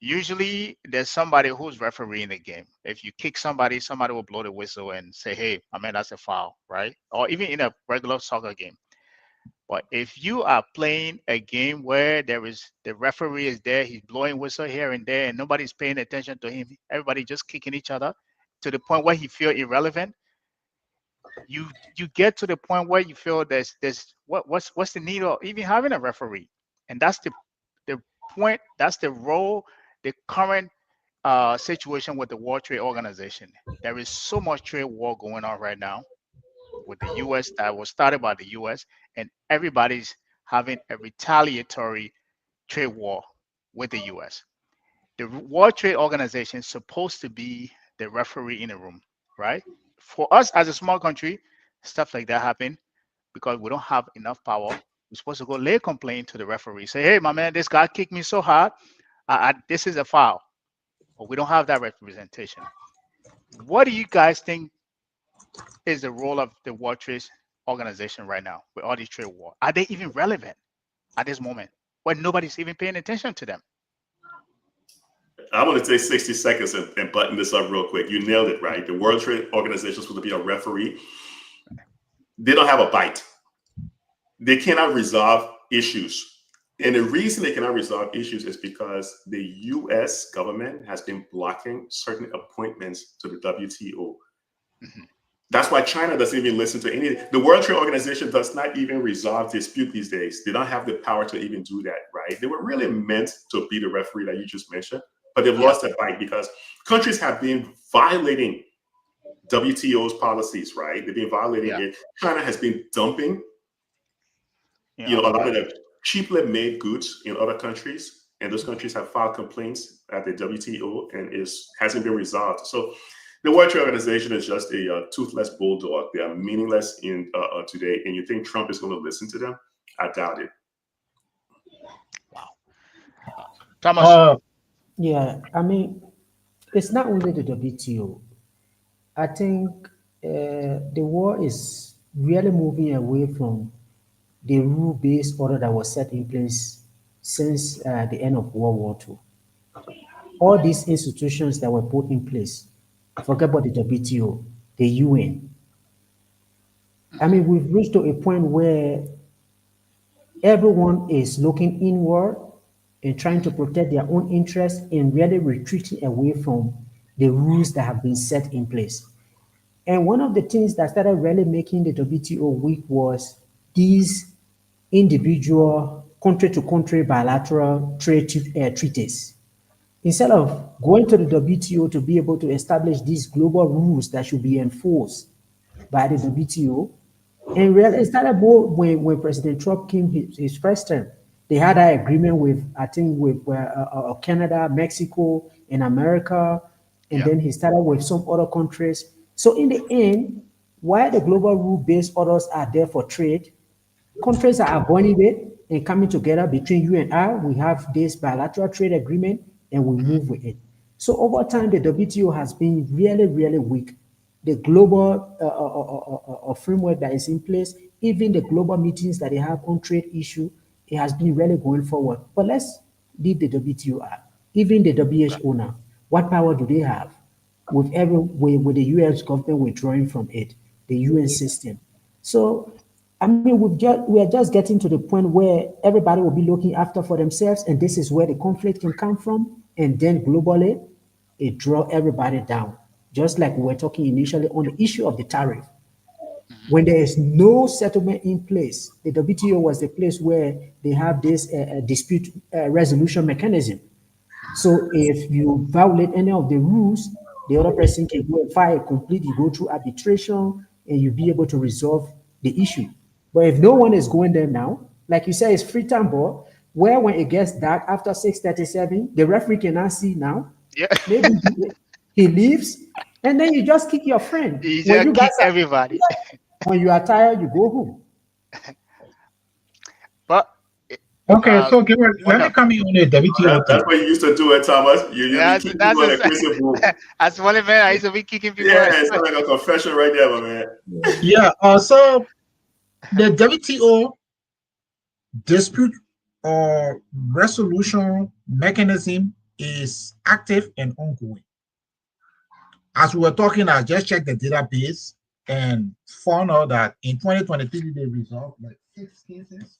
usually there's somebody who's refereeing the game. If you kick somebody, somebody will blow the whistle and say, "Hey, I mean that's a foul," right? Or even in a regular soccer game. But if you are playing a game where there is the referee is there, he's blowing whistle here and there, and nobody's paying attention to him, everybody just kicking each other to the point where he feel irrelevant. You you get to the point where you feel there's what's the need of even having a referee, and that's the point. That's the role. The current situation with the World Trade Organization. There is so much trade war going on right now with the U.S. that was started by the U.S. and everybody's having a retaliatory trade war with the U.S. The World Trade Organization is supposed to be the referee in the room, right? For us as a small country, stuff like that happen because we don't have enough power. We're supposed to go lay a complaint to the referee, say, "Hey, my man, this guy kicked me so hard. This is a foul." But we don't have that representation. What do you guys think is the role of the World Trade Organization right now with all these trade war? Are they even relevant at this moment when nobody's even paying attention to them? I want to take 60 seconds and button this up real quick. You nailed it, right? The World Trade Organization is supposed to be a referee. They don't have a bite. They cannot resolve issues. And the reason they cannot resolve issues is because the US government has been blocking certain appointments to the WTO. Mhm. That's why China doesn't even listen to any. The World Trade Organization does not even resolve dispute these days. They don't have the power to even do that, right? They were really meant to be the referee that you just mentioned, but they've lost their fight because countries have been violating WTO's policies, right? They've been violating it. China has been dumping, a lot of the cheaply made goods in other countries, and those countries have filed complaints at the WTO, and hasn't been resolved. So the World Trade Organization is just a toothless bulldog. They are meaningless in today. And you think Trump is going to listen to them? I doubt it. Wow. Thomas. Yeah, I mean, it's not only the WTO. I think the war is really moving away from the rule-based order that was set in place since the end of World War II. All these institutions that were put in place, forget about the WTO, the UN. I mean, we've reached to a point where everyone is looking inward and trying to protect their own interests and really retreating away from the rules that have been set in place. And one of the things that started really making the WTO weak was these individual country-to-country bilateral treaties. Instead of going to the WTO to be able to establish these global rules that should be enforced by the WTO, and really it started more when President Trump came his first term. They had an agreement with, I think, with Canada, Mexico, and America, and then he started with some other countries. So in the end, while the global rule-based orders are there for trade, countries are avoiding it and coming together between you and I. We have this bilateral trade agreement and we move with it. So over time, the WTO has been really, really weak. The global framework that is in place, even the global meetings that they have on trade issue, it has been really going forward. But let's leave the WTO out. Even the WHO now, what power do they have? With the US government withdrawing from it, the UN system. So I mean, we are just getting to the point where everybody will be looking after for themselves, and this is where the conflict can come from. And then globally, it draw everybody down. Just like we were talking initially on the issue of the tariff. When there is no settlement in place, the WTO was the place where they have this dispute resolution mechanism. So if you violate any of the rules, the other person can go and file a complaint, you go through arbitration, and you'll be able to resolve the issue. But if no one is going there now, like you say, it's free time ball, where when it gets dark after 6:37, the referee cannot see now. Yeah. Maybe he leaves, and then you just kick your friend. You When just you kick guys are, everybody. when you are tired, you go home. But Okay, so Gabriel, let me up? come in on the WTO That's thing. what you used to do it, Thomas. You That's keep people in a that's prison room. as one man. I used to be kicking people. Yeah, it's like a confession right there, my man. Yeah, so the WTO dispute or resolution mechanism is active and ongoing. As we were talking, I just checked the database and found out that in 2023 they resolved like 6 cases.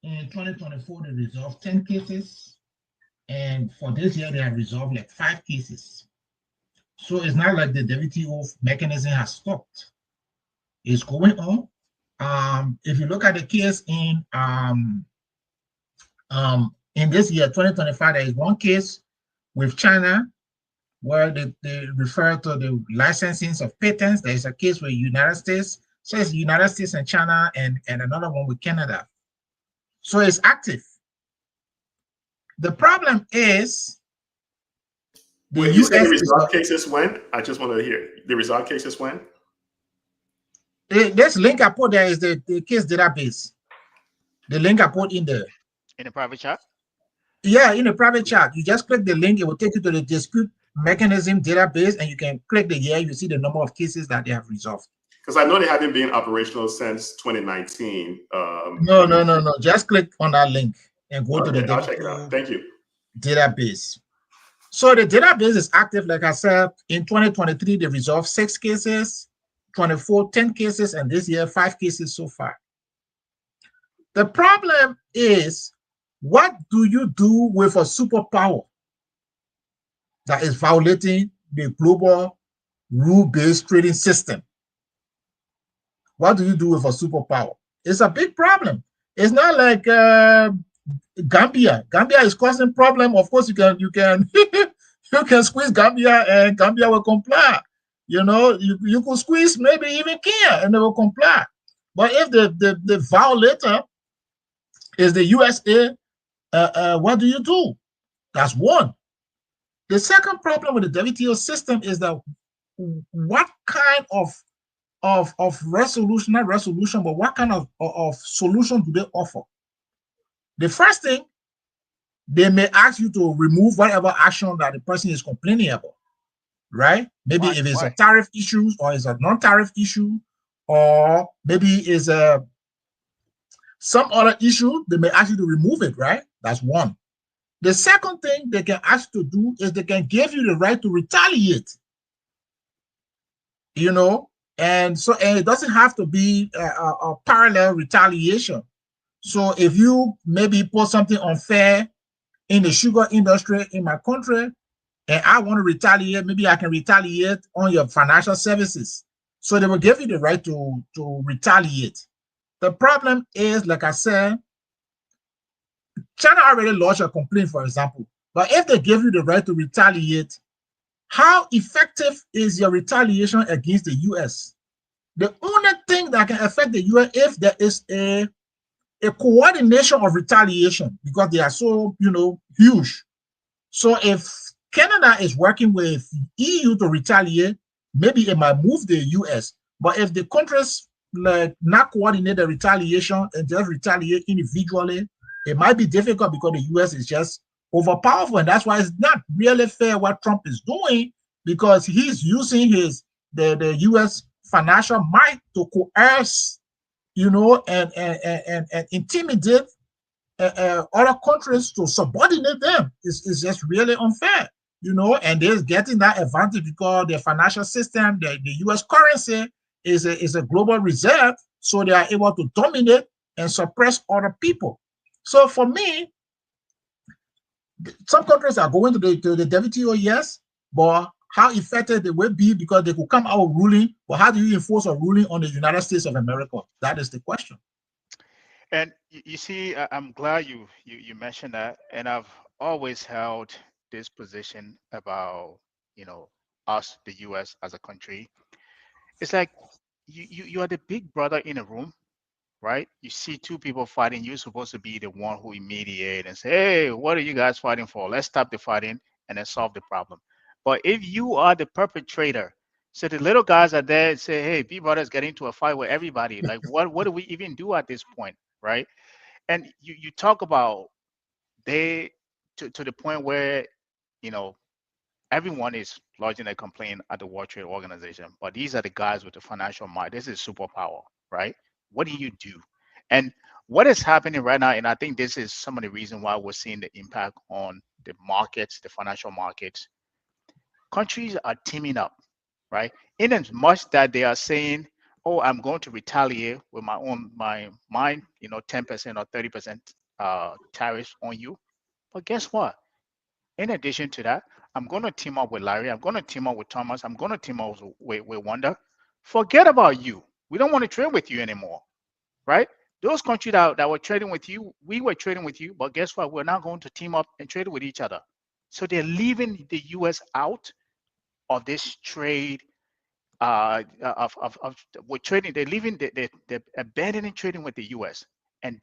In 2024 they resolved 10 cases, and for this year they have resolved like 5 cases. So it's not like the WTO mechanism has stopped. It's going on. If you look at the case in this year 2025, there is one case with China where they refer to the licensing of patents. There is a case with United States. So it's United States and China, and another one with Canada. So it's active. The problem is the Wait, you said the US is resolved cases when? I just want to hear the resolved cases when? this link I put there is the case database. The link I put in there. In the private chat? Yeah, in the private chat, you just click the link, it will take you to the dispute mechanism database, and you can click the year, you see the number of cases that they have resolved. Because I know they haven't been operational since 2019. No. Just click on that link and go to the I'll check it out. Thank you. database. So the database is active. Like I said, in 2023, they resolved 6 cases, 24, 10 cases, and this year, 5 cases so far. The problem is, what do you do with a superpower that is violating the global rule-based trading system? What do you do with a superpower? It's a big problem. It's not like Gambia. Gambia is causing problem. Of course, you can you can squeeze Gambia and Gambia will comply. You know, you could squeeze maybe even Kenya and they will comply. But if the violator is the USA, what do you do? That's one. The second problem with the WTO system is that what kind of resolution, not resolution, but what kind of solution do they offer? The first thing, they may ask you to remove whatever action that the person is complaining about, right? Maybe if it's a tariff issue or it's a non-tariff issue, or maybe it's some other issue, they may ask you to remove it, right? That's one. The second thing they can ask you to do is they can give you the right to retaliate, you know, and it doesn't have to be a parallel retaliation. So if you maybe put something unfair in the sugar industry in my country, and I want to retaliate, maybe I can retaliate on your financial services. So they will give you the right to retaliate. The problem is, like I said, China already lodged a complaint, for example. But if they give you the right to retaliate, how effective is your retaliation against the US? The only thing that can affect the US if there is a coordination of retaliation, because they are so, huge. So if Canada is working with EU to retaliate, maybe it might move the US. But if the countries like not coordinate the retaliation and just retaliate individually, it might be difficult because the US is just overpowerful. And that's why it's not really fair what Trump is doing, because he's using the US financial might to coerce, and intimidate other countries to subordinate them. It's just really unfair, and they're getting that advantage because their financial system, the US currency is a global reserve, so they are able to dominate and suppress other people. So for me, some countries are going to the WTO, yes, but how effective they will be, because they could come out with ruling, but how do you enforce a ruling on the United States of America? That is the question. And you see, I'm glad you mentioned that, and I've always held this position about us, the U.S. as a country. It's like you are the big brother in a room, right? You see two people fighting, you're supposed to be the one who mediate and say, hey, what are you guys fighting for? Let's stop the fighting and then solve the problem. But if you are the perpetrator, so the little guys are there and say, hey, big brother's getting into a fight with everybody. Like, what do we even do at this point, right? And you talk about they to the point where everyone is lodging a complaint at the World Trade Organization, but these are the guys with the financial might. This is superpower, right? What do you do? And what is happening right now, and I think this is some of the reason why we're seeing the impact on the markets, the financial markets. Countries are teaming up, right? In as much that they are saying, "Oh, I'm going to retaliate with my 10% or 30% tariffs on you." But guess what? In addition to that, I'm going to team up with Larry. I'm going to team up with Thomas. I'm going to team up with Wanda. Forget about you. We don't want to trade with you anymore, right? Those countries that were trading with you, we were trading with you, but guess what? We're now going to team up and trade with each other. So they're leaving the US out of this trade of with trading. They're leaving, they're abandoning trading with the US. And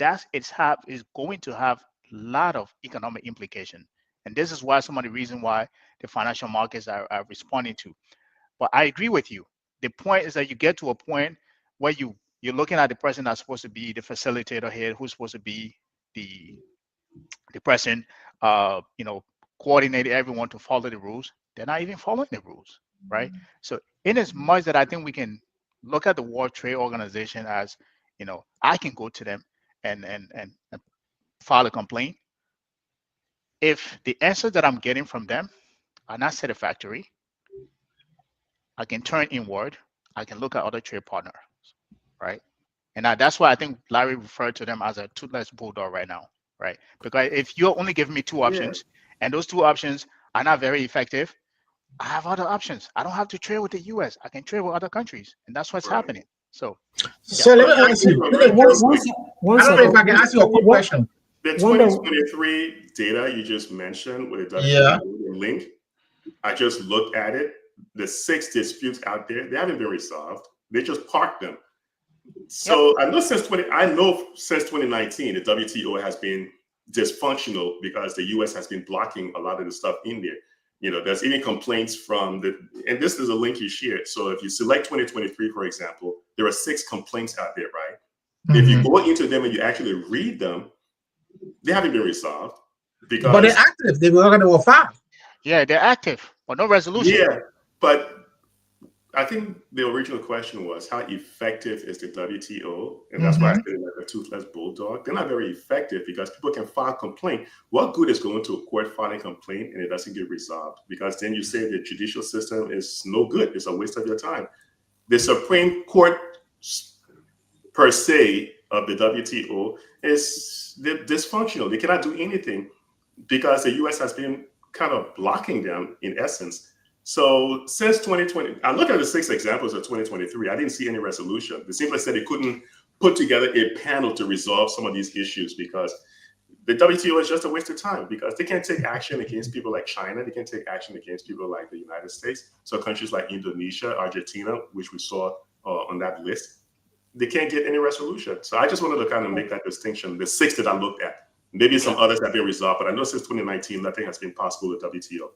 is going to have a lot of economic implication. And this is why some of the reason why the financial markets are responding to. But I agree with you. The point is that you get to a point where you're looking at the person that's supposed to be the facilitator here, who's supposed to be the the person, coordinating everyone to follow the rules. They're not even following the rules, right? So, in as much that I think we can look at the World Trade Organization as, I can go to them and file a complaint. If the answers that I'm getting from them are not satisfactory, I can turn inward. I can look at other trade partners, right? And that's why I think Larry referred to them as a toothless bulldog right now, right? Because if you're only giving me two Yeah, options and those two options are not very effective, I have other options. I don't have to trade with the US. I can trade with other countries. And that's what's right. happening. So, yeah. So let But me ask you. Let me One, just, one, one I don't know second. if I can ask you a quick What, question. the Wonder, 2023 data you just mentioned with the Yeah. WTO link, I just looked at it. The 6 disputes out there, they haven't been resolved. They just parked them. Yep. So I know since 2019, the WTO has been dysfunctional because the US has been blocking a lot of the stuff in there. There's even complaints and this is a link you shared. So if you select 2023, for example, there are 6 complaints out there, right? If you Mhm. go into them and you actually read them, they haven't been resolved But they're because, active. They were going to file. Yeah, they're active, but no resolution. yeah, but I think the original question was how effective is the WTO? And that's why I Mm-hmm. said like a toothless bulldog. They're not very effective because people can file complaint. What good is going to a court filing complaint and it doesn't get resolved? Because then you say the judicial system is no good. It's a waste of your time. The Supreme Court per se of the WTO is dysfunctional. They cannot do anything because the US has been kind of blocking them in essence. So since 2020, I look at the 6 examples of 2023, I didn't see any resolution. They simply said they couldn't put together a panel to resolve some of these issues because the WTO is just a waste of time because they can't take action against people like China. They can't take action against people like the United States. So countries like Indonesia, Argentina, which we saw on that list, they can't get any resolution. So I just wanted to kind of make that distinction. The 6 that I looked at, maybe some others have been resolved, but I know since 2019, nothing has been possible with WTO.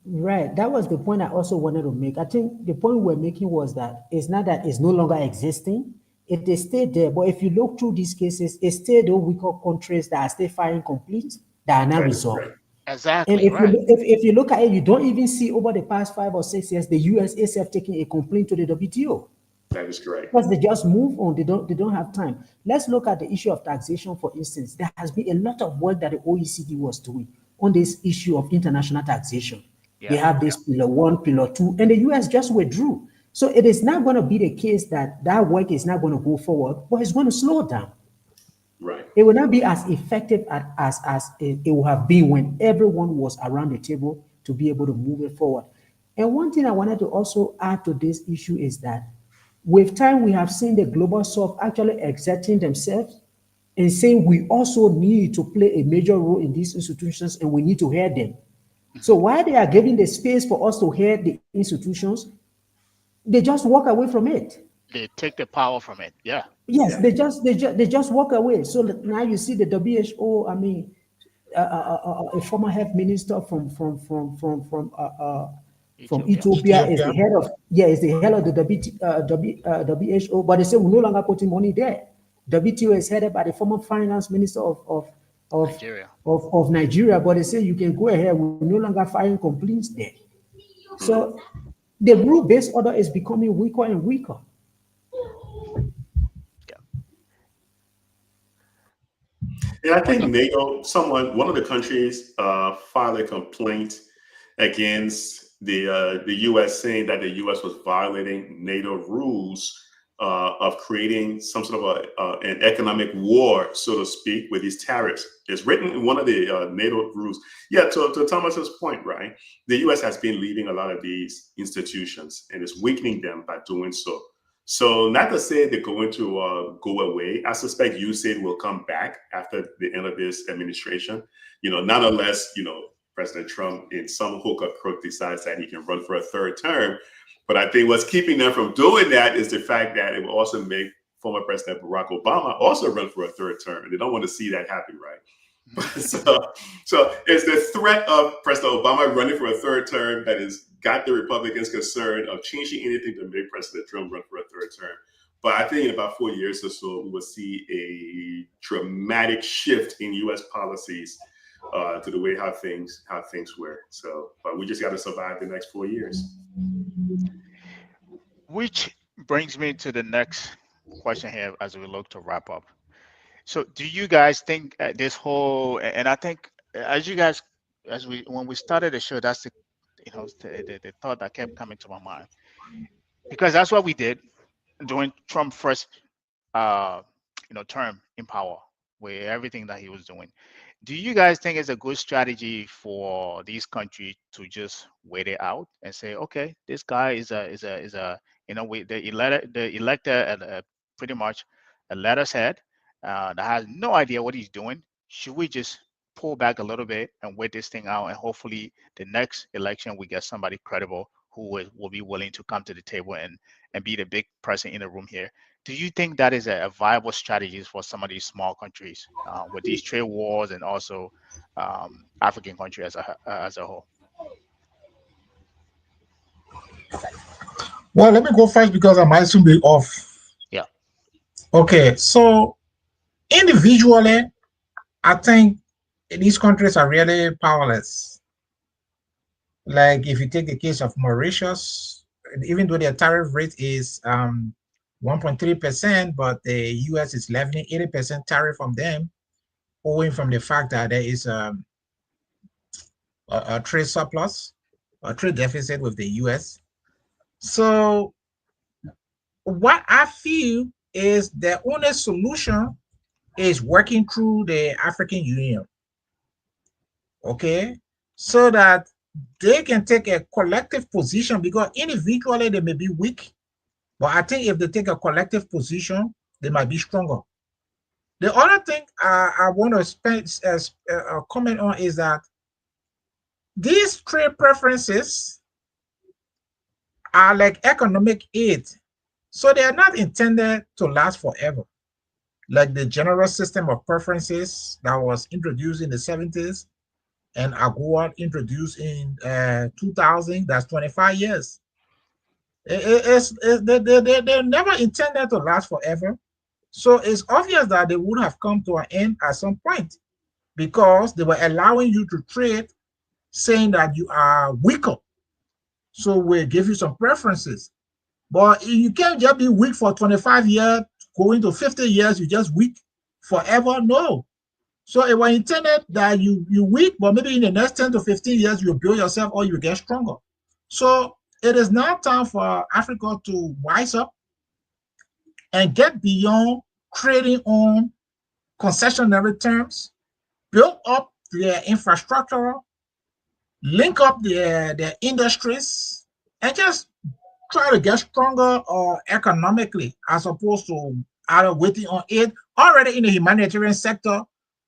right. That was the point I also wanted to make. I think the point we're making was that it's not that it's no longer existing. It is still there. But if you look through these cases, it's still the weaker countries that are still firing complete that are not That is resolved. correct. And Exactly, if you right. if you look at it, you don't even see over the past 5 or 6 years the US itself taking a complaint to the WTO. That is correct. Because they just move on, they don't have time. Let's look at the issue of taxation, for instance. There has been a lot of work that the OECD was doing on this issue of international taxation. They Yeah, have yeah. this pillar 1, pillar 2, and the US just withdrew. So it is not going to be the case that that work is not going to go forward, but it's going to slow down. Right. It will not be as effective as it would have been when everyone was around the table to be able to move it forward. And one thing I wanted to also add to this issue is that with time, we have seen the global south actually exerting themselves and saying we also need to play a major role in these institutions and we need to hear them. So Hmm. while they are giving the space for us to hear the institutions, they just walk away from it. They take the power from it. Yeah. Yes, Yeah. they just walk away. So now you see the WHO. I mean, a former health minister from Ethiopia. Ethiopia is the Ethiopia. head of is the head of the WHO. But they say we're no longer putting money there. WTO is headed by the former finance minister of Nigeria. of Nigeria. But they say you can go ahead. We're no longer filing complaints there. Mhm. So the rule-based order is becoming weaker and weaker. Yeah. And I think NATO, one of the countries filed a complaint against the U.S. saying that the U.S. was violating NATO rules of creating some sort of an economic war, so to speak, with these tariffs. It's written in one of the NATO rules. Yeah, to Thomas's point, right? The U.S. has been leaving a lot of these institutions and is weakening them by doing so. So not to say they're going to go away. I suspect USAID will come back after the end of this administration. Not unless, President Trump in some hook or crook decides that he can run for a third term. But I think what's keeping them from doing that is the fact that it will also make former President Barack Obama also run for a third term. And they don't want to see that happen, right? So it's the threat of President Obama running for a third term that has got the Republicans concerned of changing anything to make President Trump run for a third term. But I think in about 4 years or so, we will see a dramatic shift in U.S. policies to the way how things work. So, but we just got to survive the next 4 years. Which brings me to the next question here as we look to wrap up. So do you guys think this whole, and I think when we started the show, that's the thought that kept coming to my mind, because that's what we did during Trump's first term in power, with everything that he was doing. Do you guys think it's a good strategy for these countries to just wait it out and say, okay, this guy is a the elected pretty much a letter's head that has no idea what he's doing? Should we just pull back a little bit and wait this thing out, and hopefully the next election we get somebody credible who will be willing to come to the table and be the big person in the room here? Do you think that is a viable strategy for some of these small countries with these trade wars, and also African countries as a whole? Well, let me go first because I might soon be off. Yeah. Okay, so individually, I think these countries are really powerless. Like if you take the case of Mauritius, even though their tariff rate is 1.3%, but the US is levying 80% tariff from them, owing from the fact that there is a trade surplus, a trade deficit with the US. So what I feel is the only solution is working through the African Union, okay, so that they can take a collective position, because individually they may be weak, but I think if they take a collective position, they might be stronger. The other thing I want to spend a comment on is that these trade preferences are like economic aid, so they are not intended to last forever. Like the general system of preferences that was introduced in the 70s and AGOA introduced in 2000, that's 25 years. They're never intended to last forever. So it's obvious that they would have come to an end at some point, because they were allowing you to trade, saying that you are weaker, so we'll give you some preferences. But you can't just be weak for 25 years, going to 50 years, you're just weak forever. No. So it was intended that you're weak, but maybe in the next 10 to 15 years, you'll build yourself or you get stronger. So it is now time for Africa to wise up and get beyond trading on concessionary terms, build up their infrastructure, link up their industries, and just try to get stronger economically, as opposed to either waiting on aid. Already in the humanitarian sector,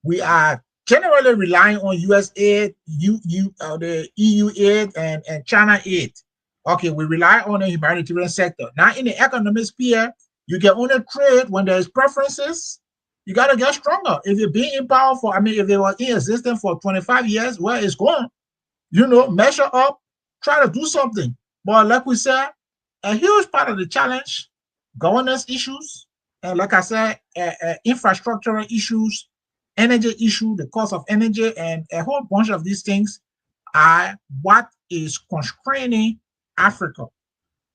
we are generally relying on US aid, the EU aid, and China aid. Okay, we rely on the humanitarian sector. Now in the economic sphere, you can only trade when there's preferences. You got to get stronger. If you're being in power for, if they were in existence for 25 years, well, it's gone. Measure up, try to do something. But like we said, a huge part of the challenge, governance issues, and like I said, infrastructural issues, energy issue, the cost of energy, and a whole bunch of these things are what is constraining Africa.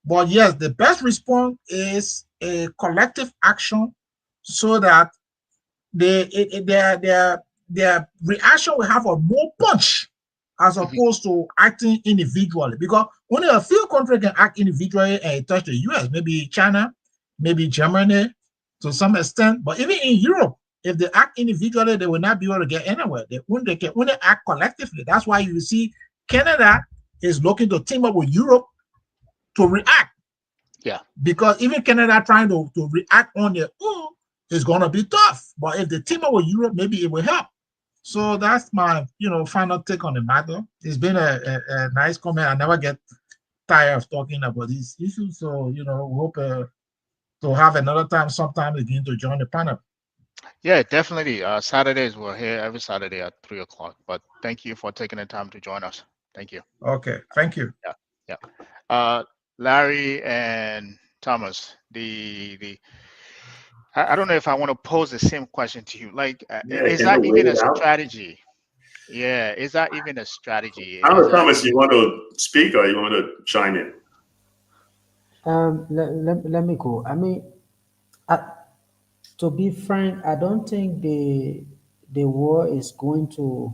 But yes, the best response is a collective action, so that their reaction will have a more punch as Mhm. opposed to acting individually. Because only a few countries can act individually and touch the US, maybe China, maybe Germany to some extent. But even in Europe, if they act individually, they will not be able to get anywhere. They can only act collectively. That's why you see Canada is looking to team up with Europe to react. Yeah. Because even Canada trying to react on their own is going to be tough. But if they team up with Europe, maybe it will help. So that's my, final take on the matter. It's been a nice comment. I never get tired of talking about these issues. So, we hope to have another time, sometime again, to join the panel. Yeah, definitely. Saturdays we're here every Saturday at 3 o'clock. But thank you for taking the time to join us. Thank you. Okay, thank you. Yeah, yeah. Larry and Thomas, I don't know if I want to pose the same question to you. Like, Yeah, is can you that wait even a it out? strategy? Yeah, is that even a strategy? I don't Is know, that Thomas, you even? want to speak or you want to chime in? Let me go. I mean, I, to be frank, I don't think the war is going to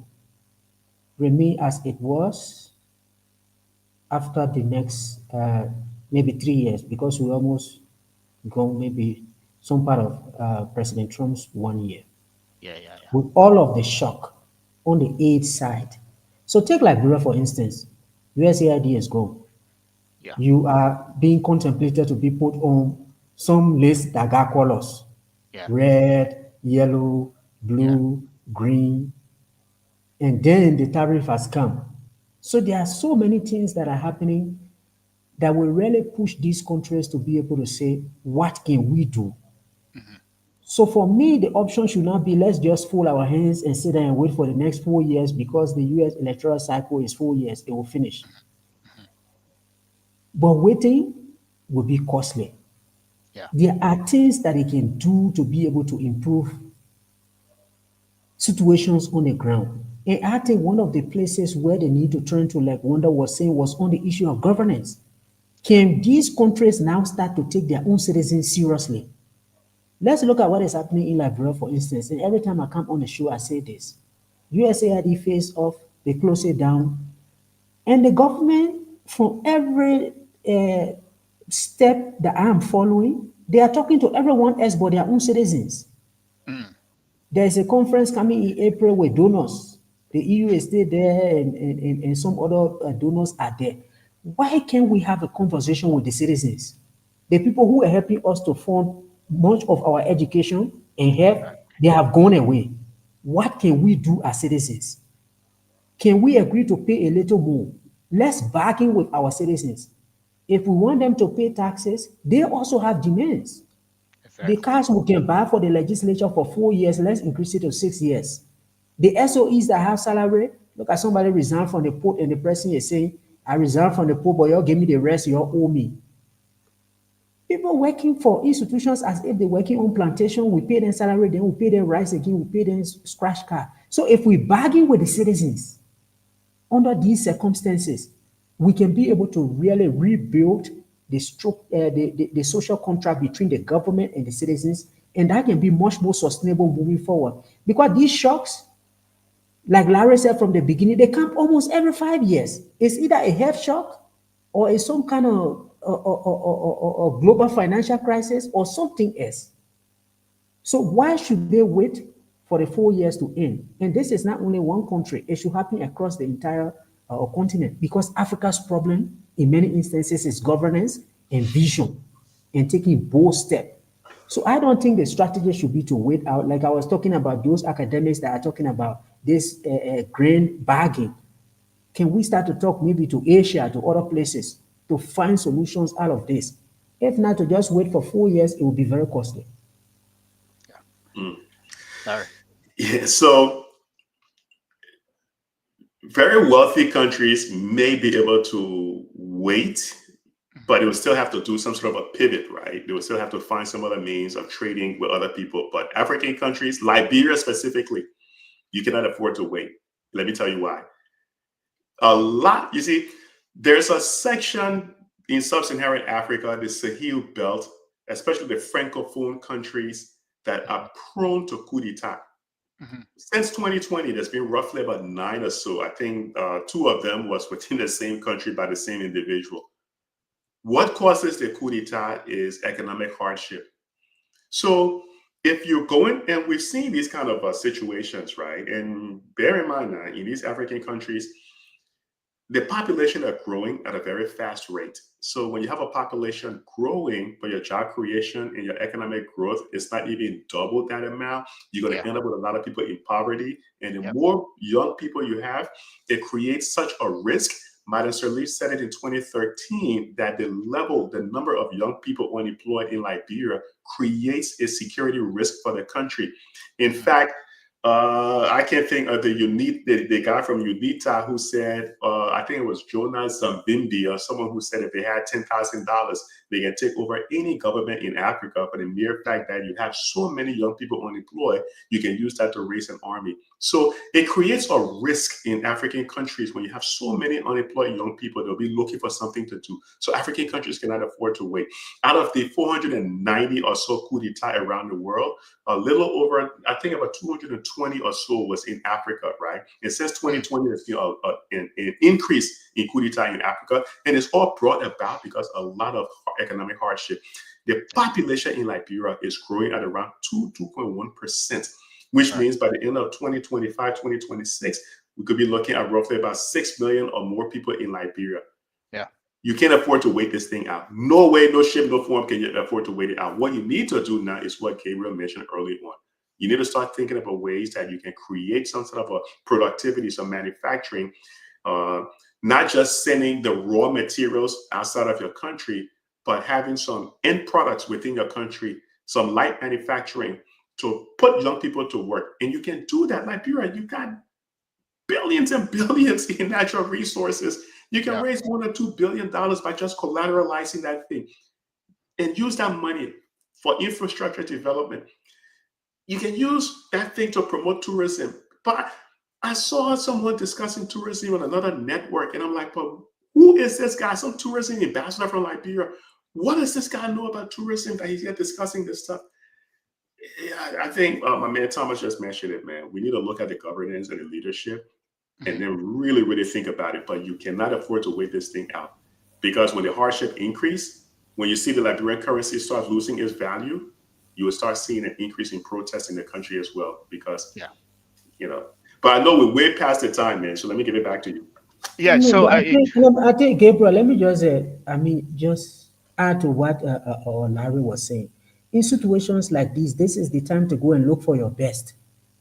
remain as it was after the next maybe 3 years, because we almost gone maybe some part of President Trump's 1 year Yeah, yeah, yeah, with all of the shock on the aid side. So take Liberia for instance, USAID is gone. yeah, You are being contemplated to be put on some list that got colors: yeah, red, yellow, yeah. blue, green, and then the tariff has come. So there are so many things that are happening that will really push these countries to be able to say, what can we do? Hmm. So for me, the option should not be let's just fold our hands and sit there and wait for the next 4 years because the US electoral cycle is 4 years, it will finish. Hmm. But waiting will be costly. Yeah. There are things that it can do to be able to improve situations on the ground. And I think one of the places where they need to turn to, like Wanda was saying, was on the issue of governance. Yeah. Can these countries now start to take their own citizens seriously? Let's look at what is happening in Liberia, for instance. And every time I come on the show, I say this: USAID face off, they close it down, and the government, from every uh, step that I am following, they are talking to everyone else but their own citizens. Mm. There is a conference coming in April with donors. The EU is still there, and some other donors are there. Why can't we have a conversation with the citizens? The people who are helping us to fund much of our education and health, they have gone away. What can we do as citizens? Can we agree to pay a little more? Let's bargain with our citizens. If we want them to pay taxes, they also have demands. The Exactly. cash we can buy for the legislature for 4 years, let's increase it to 6 years. The SOEs that have salary, look at somebody resign from the Pope and the president is saying, I resign from the Pope, but y'all give me the rest, y'all owe me. People working for institutions as if they're working on plantation, we pay them salary, then we pay them rice again, we pay them scratch card. So if we bargain with the citizens under these circumstances, we can be able to really rebuild the social contract between the government and the citizens, and that can be much more sustainable moving forward. Because these shocks, like Larry said from the beginning, they come almost every 5 years. It's either a health shock or it's some kind of global financial crisis or something else. So why should they wait for the 4 years to end? And this is not only one country, it should happen across the entire continent, because Africa's problem in many instances is governance and vision and taking bold steps. So I don't think the strategy should be to wait out. Like I was talking about those academics that are talking about this grain bargain. Can we start to talk maybe to Asia, to other places, to find solutions out of this? If not, to just wait for 4 years, it will be very costly. Yeah. Mm. Larry. Yeah, so very wealthy countries may be able to wait, but they will still have to do some sort of a pivot, right? They will still have to find some other means of trading with other people. But African countries, Liberia specifically, you cannot afford to wait. Let me tell you why. A lot, you see, there's a section in sub-Saharan Africa, the Sahel belt, especially the Francophone countries, that are prone to coup d'etat. Mhm. Since 2020, there's been roughly about 9 or so. I think two of them was within the same country by the same individual. What causes the coup d'etat is economic hardship. So if you're going, and we've seen these kind of situations, right? And bear in mind now, in these African countries, the population are growing at a very fast rate. So when you have a population growing, but your job creation and your economic growth is not even double that amount, you're going Yeah. to end up with a lot of people in poverty. And the Yep. more young people you have, it creates such a risk. Martin Sirleaf said it in 2013 that the number of young people unemployed in Liberia creates a security risk for the country. In Mhm. fact, I can't think of the guy from UNITA who said, I think it was Jonas Zambimbi or someone who said if they had $10,000, they can take over any government in Africa. For the mere fact that you have so many young people unemployed, you can use that to raise an army. So it creates a risk in African countries when you have so many unemployed young people, they'll be looking for something to do. So African countries cannot afford to wait. Out of the 490 or so coup d'etat around the world, a little over, I think about 220 or so was in Africa, right? And since Mm. 2020, there's been an increase in coup d'etat in Africa, and it's all brought about because a lot of economic hardship. The population in Liberia is growing at around 2.1%, which Right. means by the end of 2025, 2026, we could be looking at roughly about 6 million or more people in Liberia. Yeah. You can't afford to wait this thing out. No way, no shape, no form can you afford to wait it out. What you need to do now is what Gabriel mentioned early on. You need to start thinking about ways that you can create some sort of a productivity, some manufacturing, uh, not just sending the raw materials outside of your country, but having some end products within your country, some light manufacturing to put young people to work. And you can do that. Liberia, you got billions and billions in natural resources. You can Yeah. raise $1 or $2 billion by just collateralizing that thing and use that money for infrastructure development. You can use that thing to promote tourism. But I saw someone discussing tourism on another network, and I'm like, but who is this guy? Some tourism ambassador from Liberia. What does this guy know about tourism that he's here discussing this stuff? Yeah, I think my man Thomas just mentioned it, man. We need to look at the governance and the leadership and Mhm. then really, really think about it. But you cannot afford to wait this thing out because when the hardship increase, when you see the Liberian currency start losing its value, you will start seeing an increase in protests in the country as well. Because Yeah. you know, but I know we're way past the time, man. So let me give it back to you. Yeah. No, So but I think Gabriel, let me just, just add to what Larry was saying. In situations like this is the time to go and look for your best,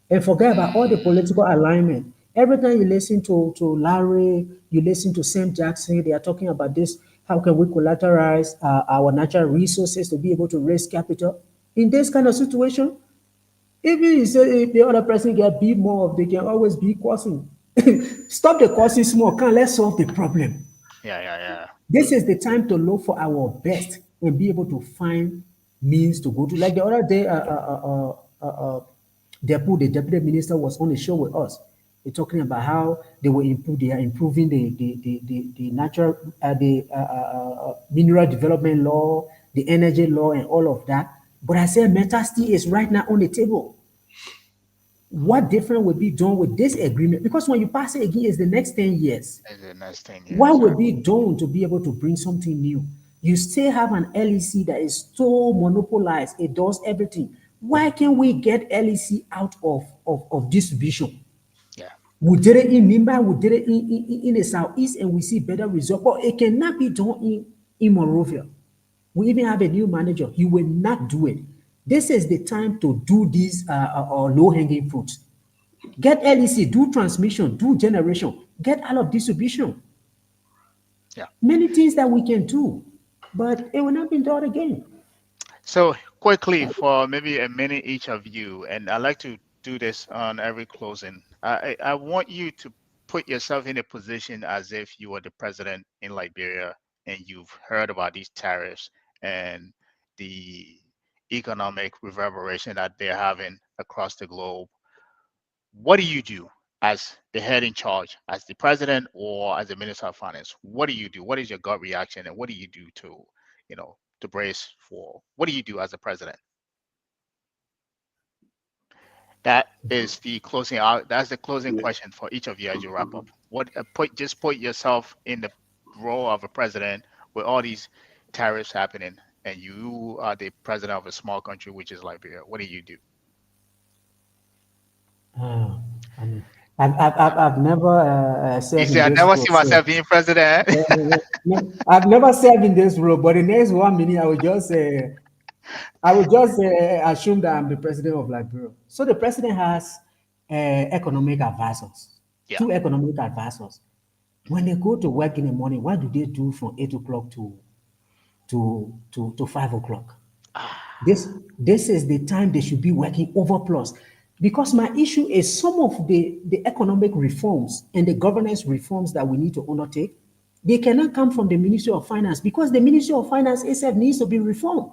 and forget about all the political alignment. Every time you listen to Larry, you listen to Sam Jackson, they are talking about this. How can we collateralize our natural resources to be able to raise capital in this kind of situation? Even you say if the other person get be more, they can always be causing. Stop the causing small. Can let's solve the problem. yeah, yeah, yeah. This is the time to look for our best and be able to find means to go to. Like the other day, the deputy minister was on the show with us. They're talking about how they are improving the natural, mineral development law, the energy law, and all of that. But I said, Meta still is right now on the table. What different will be done with this agreement? Because when you pass it again, it's the next 10 years. In the next 10 What years. will be done to be able to bring something new? You still have an LEC that is so monopolized, it does everything. Why can't we get LEC out of distribution? Yeah. We did it in Nimba, we did it in the southeast, and we see better results. But it cannot be done in Monrovia. We even have a new manager. He will not do it. This is the time to do these low-hanging fruits. Get LEC, do transmission, do generation, get out of distribution. Yeah. Many things that we can do, but it will not be done again. So quickly for maybe a minute each of you, and I like to do this on every closing. I want you to put yourself in a position as if you were the president in Liberia and you've heard about these tariffs and the economic reverberation that they're having across the globe. What do you do as the head in charge, as the president or as the minister of finance? What do you do? What is your gut reaction, and what do you do to, to brace for? What do you do as a president? That is the closing out. That's the closing Yeah. question for each of you as you wrap up. What put yourself in the role of a president with all these tariffs happening, and you are the president of a small country, which is Liberia. What do you do? Uh, I mean, I've never You served say in I this never role. see So myself being president. I've never served in this role, but the next 1 minute I would just assume that I'm the president of Liberia. So the president has economic advisors, Yeah. two economic advisors. When they go to work in the morning, what do they do from 8 o'clock to 5 o'clock? This this is the time they should be working over plus. Because my issue is some of the economic reforms and the governance reforms that we need to undertake, they cannot come from the Ministry of Finance because the Ministry of Finance itself needs to be reformed.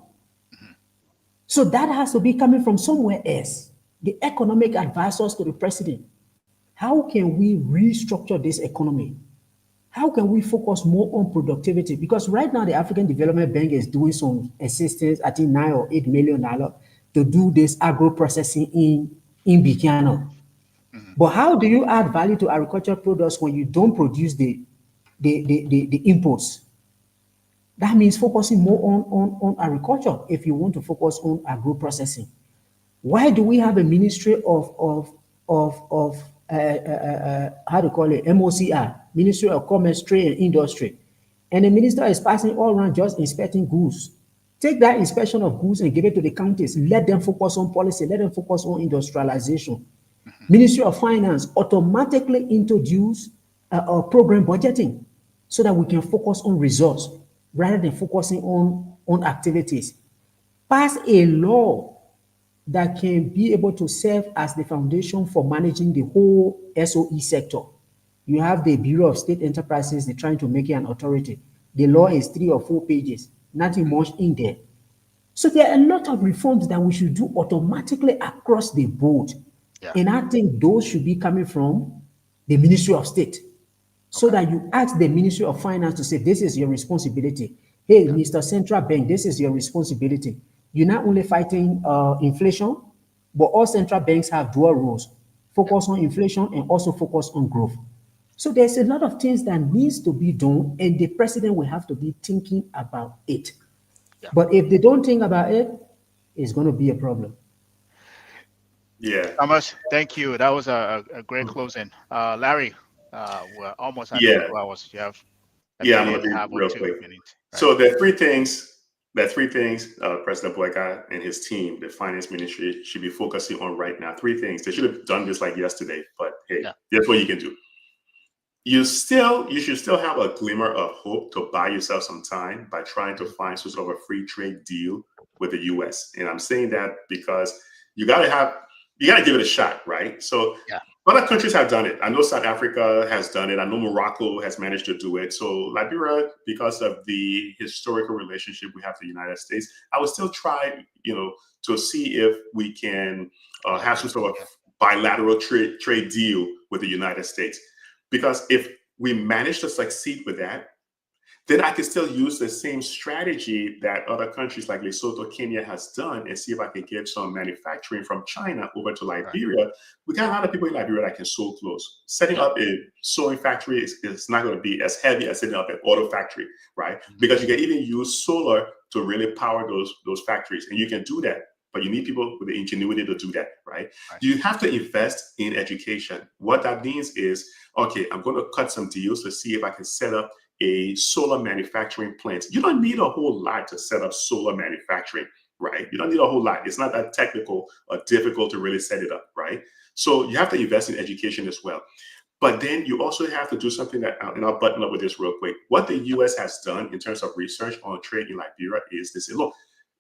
So that has to be coming from somewhere else. The economic advisors to the president. How can we restructure this economy? How can we focus more on productivity? Because right now the African Development Bank is doing some assistance, I think $9 or $8 million to do this agro processing in Bikano. Mhm. But how do you add value to agricultural products when you don't produce the inputs? That means focusing more on agriculture if you want to focus on agro processing. Why do we have a ministry of how to call it MOCR, Ministry of Commerce, Trade and Industry, and the minister is passing all around just inspecting goods? Take that inspection of goods and give it to the counties. Let them focus on policy. Let them focus on industrialization. Mhm. Ministry of Finance automatically introduce program budgeting so that we can focus on results rather than focusing on activities. Pass a law that can be able to serve as the foundation for managing the whole SOE sector. You have the Bureau of State Enterprises, they're trying to make it an authority. The law is 3 or 4 pages, nothing much in there. So there are a lot of reforms that we should do automatically across the board. Yeah. And I think those should be coming from the Ministry of State so Okay. that you ask the Ministry of Finance to say, this is your responsibility. Hey, Yeah. Mr. Central Bank, this is your responsibility. You're not only fighting inflation, but all central banks have dual roles, Yeah. focus on inflation and also focus on growth. So there's a lot of things that needs to be done, and the president will have to be thinking about it. Yeah. But if they don't think about it, it's going to be a problem. Yeah. Thomas, thank you. That was a great closing. Larry, we're almost at the Yeah. 2 hours. You have a Yeah, I'm minute gonna and a be half or real quick. 2 minutes, right? So there are three things. President Boyka and his team, the finance ministry, should be focusing on right now. Three things. They should have done this like yesterday, but hey, Yeah. here's what you can do. You should still have a glimmer of hope to buy yourself some time by trying to find some sort of a free trade deal with the US. And I'm saying that because you gotta give it a shot, right? So Yeah. other countries have done it. I know South Africa has done it. I know Morocco has managed to do it. So Liberia, because of the historical relationship we have to the United States, I would still try, to see if we can have some sort of Yeah. bilateral trade deal with the United States. Because if we manage to succeed with that, then I can still use the same strategy that other countries like Lesotho, Kenya has done and see if I can get some manufacturing from China over to Right. Liberia. We got a lot of people in Liberia that can sew clothes. Setting Yeah. up a sewing factory is not going to be as heavy as setting up an auto factory, right? Mhm. Because you can even use solar to really power those factories. And you can do that, but you need people with the ingenuity to do that, right? Right. You have to invest in education. What that means is, okay, I'm going to cut some deals to see if I can set up a solar manufacturing plant. You don't need a whole lot to set up solar manufacturing, right? You don't need a whole lot. It's not that technical or difficult to really set it up, right? So you have to invest in education as well. But then you also have to do something that, and I'll button up with this real quick. What the US has done in terms of research on trade in Liberia is they say, look,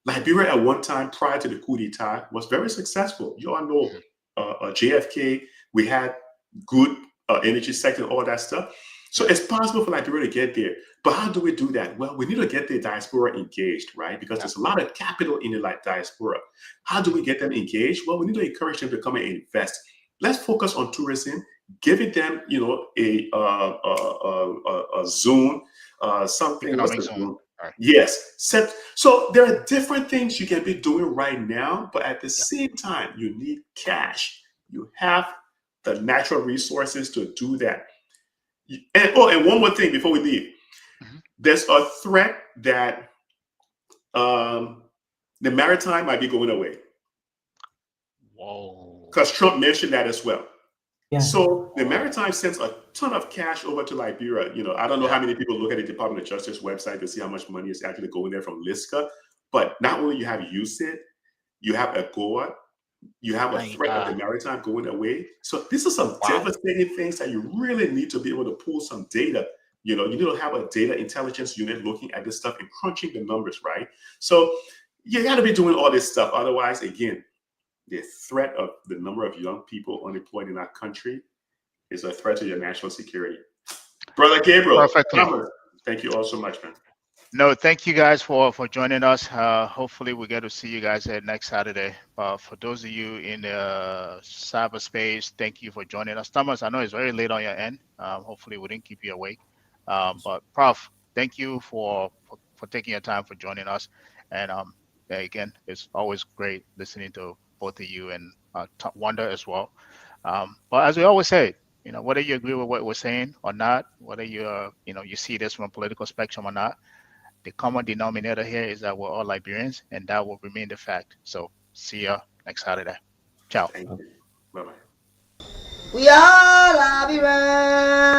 Liberia at one time prior to the coup d'etat was very successful. You all know Mhm. JFK, we had good energy sector, all that stuff. So it's possible for Liberia to get there. But how do we do that? Well, we need to get the diaspora engaged, right? Because Yeah. there's a lot of capital in the diaspora. How do we get them engaged? Well, we need to encourage them to come and invest. Let's focus on tourism, giving them, a zone, something. What's Economic the zone. zone? Right. Yes. So there are different things you can be doing right now, but at the Yeah. same time, you need cash. You have the natural resources to do that. And one more thing before we leave. Mhm. There's a threat that um, the maritime might be going away Whoa. because Trump mentioned that as well. Yeah. So the Whoa. maritime sends a ton of cash over to Liberia. I don't know how Yeah. many people look at the Department of Justice website to see how much money is actually going there from Liska. But not only you have USIT, you have AGOA, you have a I threat of the maritime going away. So these are some wow. devastating things that you really need to be able to pull some data. You need to have a data intelligence unit looking at this stuff and crunching the numbers, right? So you got to be doing all this stuff. Otherwise, again, the threat of the number of young people unemployed in our country is a threat to your national security. Brother Gabriel, Perfectly. Thomas, thank you all so much, man. No, thank you guys for joining us. Hopefully, we get to see you guys at next Saturday. For those of you in the cyberspace, thank you for joining us. Thomas, I know it's very late on your end. Hopefully, we didn't keep you awake. But Prof, thank you for taking your time for joining us. And yeah, again, it's always great listening to both of you and Wanda as well. But as we always say, whether you agree with what we're saying or not, whether you see this from a political spectrum or not, the common denominator here is that we're all Liberians, and that will remain the fact. So, see ya next Saturday. Ciao. Thank you. Bye bye. We all love you, man.